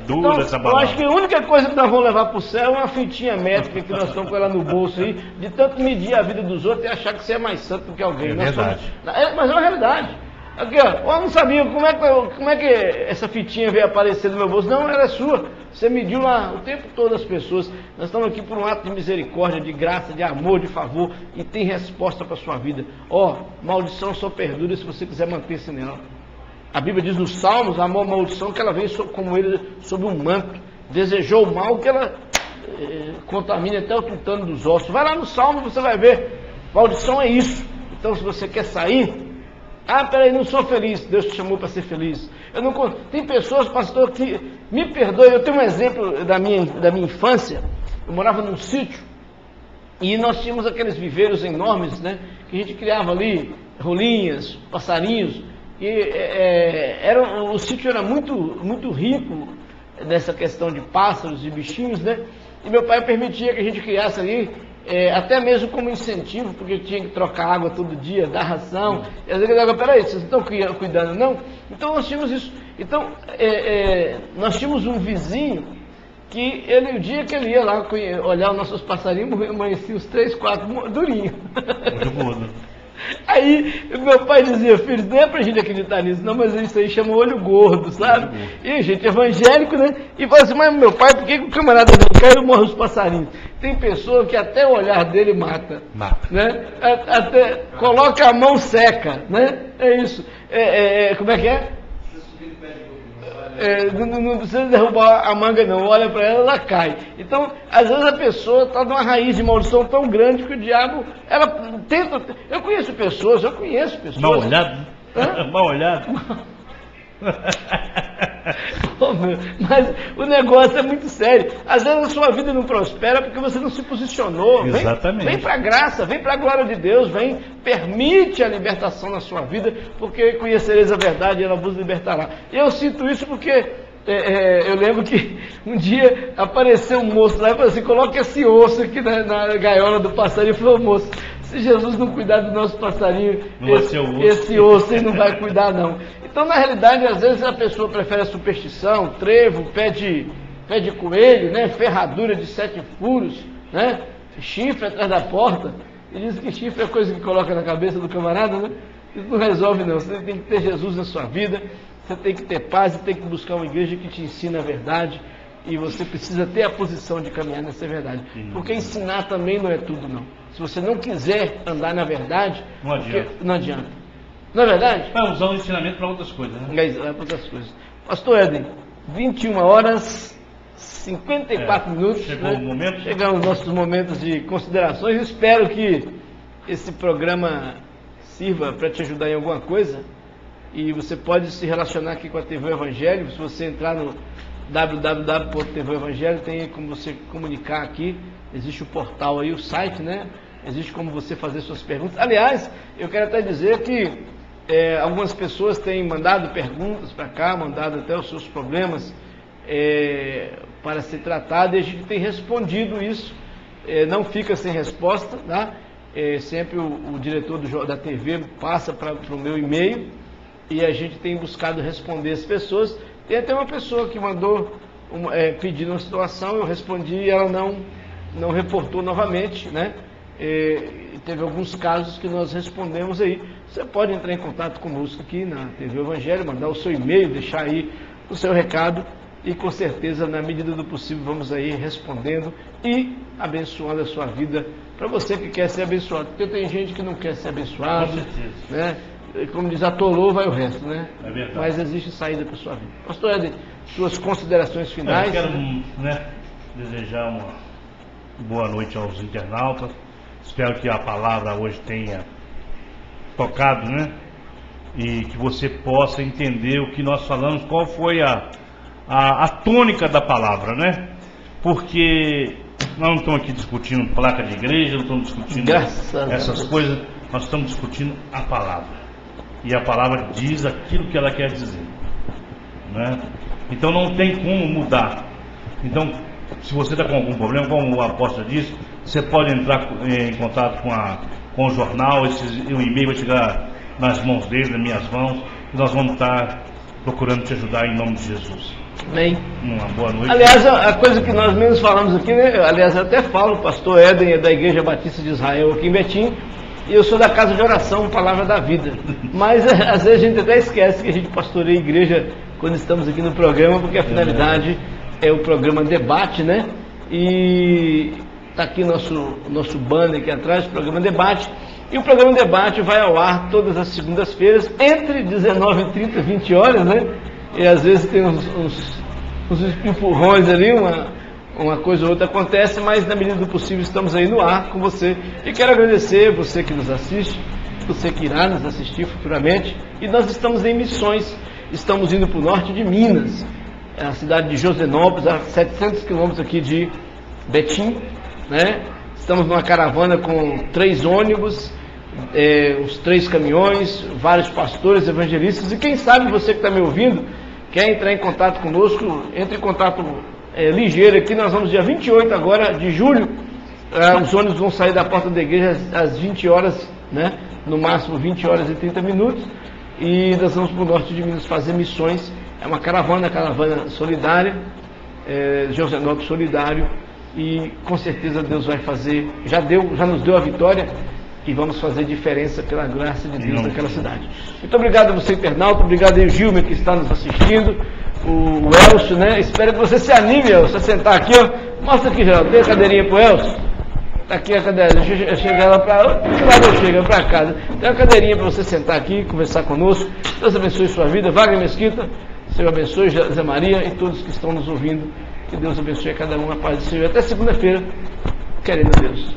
Dura então, essa palavra. Eu acho que a única coisa que nós vamos levar para o céu é uma fitinha métrica que nós estamos com ela no bolso aí, de tanto medir a vida dos outros e achar que você é mais santo do que alguém. É verdade. Mas é uma realidade. Aqui, ó, eu não sabia como é que essa fitinha veio aparecer no meu bolso. Não, ela é sua. Você mediu lá o tempo todo as pessoas. Nós estamos aqui por um ato de misericórdia, de graça, de amor, de favor, e tem resposta para a sua vida. Maldição só perdura se você quiser manter-se nela. A Bíblia diz nos Salmos, a maldição que ela vem como ele sobre um manto. Desejou o mal que ela contamina até o tutano dos ossos. Vai lá no Salmo, você vai ver. Maldição é isso. Então, se você quer sair, peraí, não sou feliz. Deus te chamou para ser feliz. Tem pessoas, pastor, que me perdoem. Eu tenho um exemplo da minha infância. Eu morava num sítio e nós tínhamos aqueles viveiros enormes, né? Que a gente criava ali rolinhas, passarinhos. E o sítio era muito, muito rico nessa questão de pássaros e bichinhos, né? E meu pai permitia que a gente criasse ali, até mesmo como incentivo, porque tinha que trocar água todo dia, dar ração. E às vezes ele falava, peraí, vocês não estão cuidando não? Então nós tínhamos isso. Então, nós tínhamos um vizinho que o dia que ele ia lá olhar os nossos passarinhos, amanhecia os 3, 4 durinhos. Aí meu pai dizia, filho, não é pra gente acreditar nisso, não, mas isso aí chama olho gordo, sabe? E gente evangélico, né? E fala assim, mas meu pai, por que o camarada não quer e morre os passarinhos? Tem pessoa que até o olhar dele mata. Né? Até coloca a mão seca, né? É isso. Como é que é? Não precisa derrubar a manga não, olha para ela cai. Então, às vezes a pessoa está numa raiz de maldição tão grande que o diabo, ela tenta. Eu conheço pessoas. Mal olhado? Mal olhado? Mas o negócio é muito sério. Às vezes a sua vida não prospera porque você não se posicionou. Exatamente. Vem para a graça, vem para a glória de Deus, permite a libertação na sua vida, porque conhecereis a verdade e ela vos libertará. Eu sinto isso porque eu lembro que um dia apareceu um moço lá e falou assim, coloca esse osso aqui na gaiola do passarinho. Falou, moço, se Jesus não cuidar do nosso passarinho, esse osso ele não vai cuidar não. Então, na realidade, às vezes a pessoa prefere a superstição, trevo, pé de coelho, né? Ferradura de 7 furos, né? Chifre atrás da porta. E diz que chifre é coisa que coloca na cabeça do camarada, né? Isso não resolve não. Você tem que ter Jesus na sua vida, você tem que ter paz e tem que buscar uma igreja que te ensina a verdade. E você precisa ter a posição de caminhar nessa verdade. Porque ensinar também não é tudo não. Se você não quiser andar na verdade, não adianta. Não é verdade? Vai usar o ensinamento para outras coisas, né? Para outras coisas. Pastor Éden, 21 horas, 54 minutos. Chegou o momento? Chegamos aos nossos momentos de considerações. Espero que esse programa sirva para te ajudar em alguma coisa. E você pode se relacionar aqui com a TV Evangelho. Se você entrar no www.TV Evangelho, tem como você comunicar aqui. Existe o portal aí, o site, né? Existe como você fazer suas perguntas. Aliás, eu quero até dizer que Algumas pessoas têm mandado perguntas para cá, mandado até os seus problemas para ser tratado, e a gente tem respondido isso, não fica sem resposta, tá? Sempre o diretor da TV passa para o meu e-mail e a gente tem buscado responder as pessoas. Tem até uma pessoa que mandou pedindo uma situação, eu respondi e ela não reportou novamente, né? Teve alguns casos que nós respondemos aí. Você pode entrar em contato conosco aqui na TV Evangelho, mandar o seu e-mail, deixar aí o seu recado e com certeza, na medida do possível, vamos aí respondendo e abençoando a sua vida, para você que quer ser abençoado, porque tem gente que não quer ser abençoado, né? Como diz, atolou, vai o resto, né? É verdade. Mas existe saída para a sua vida. Pastor Éden, suas considerações finais. Eu quero, né, desejar uma boa noite aos internautas. Espero que a palavra hoje tenha tocado, né? E que você possa entender o que nós falamos, qual foi a tônica da palavra, né? Porque nós não estamos aqui discutindo placa de igreja, não estamos discutindo essas coisas, nós estamos discutindo a palavra. E a palavra diz aquilo que ela quer dizer, né? Então não tem como mudar. Então, se você está com algum problema, como o apóstolo disse, você pode entrar em contato com o jornal, o e-mail vai chegar nas mãos dele, nas minhas mãos, e nós vamos estar procurando te ajudar em nome de Jesus. Amém. Uma boa noite. Aliás, a coisa que nós menos falamos aqui, né? Aliás, eu até falo, o pastor Éden é da Igreja Batista de Israel aqui em Betim, e eu sou da Casa de Oração, Palavra da Vida. Mas às vezes a gente até esquece que a gente pastoreia a igreja quando estamos aqui no programa, porque a finalidade é o programa Debate, né? E está aqui nosso banner aqui atrás, o programa Debate. E o programa Debate vai ao ar todas as segundas-feiras, entre 19h30 e 20 horas, né? E às vezes tem uns empurrões ali, uma coisa ou outra acontece, mas na medida do possível estamos aí no ar com você. E quero agradecer você que nos assiste, você que irá nos assistir futuramente. E nós estamos em missões, estamos indo para o norte de Minas, a cidade de Josenópolis, a 700 quilômetros aqui de Betim, né? Estamos numa caravana com 3 ônibus, os 3 caminhões, vários pastores, evangelistas, e quem sabe você que está me ouvindo, quer entrar em contato conosco, entre em contato ligeiro aqui. Nós vamos dia 28 agora de julho, os ônibus vão sair da porta da igreja às 20 horas, né? No máximo 20 horas e 30 minutos, e nós vamos para o norte de Minas fazer missões. É uma caravana solidária, Josenópolis Solidário, e com certeza Deus vai fazer, já nos deu a vitória, e vamos fazer diferença pela graça de Deus naquela cidade. Muito obrigado a você, internauta, obrigado aí, Gilmer, que está nos assistindo, o Elcio, né? Espero que você se anime, Elcio, a sentar aqui, ó. Mostra aqui, Geraldo, tem a cadeirinha pro Elcio? Tá aqui a cadeira, deixa eu chegar lá para que lado eu chego? Para casa. Tem uma cadeirinha para você sentar aqui, conversar conosco. Deus abençoe sua vida. Wagner Mesquita, Senhor abençoe, Zé Maria e todos que estão nos ouvindo. Que Deus abençoe a cada um, a paz do Senhor. Até segunda-feira, querendo Deus.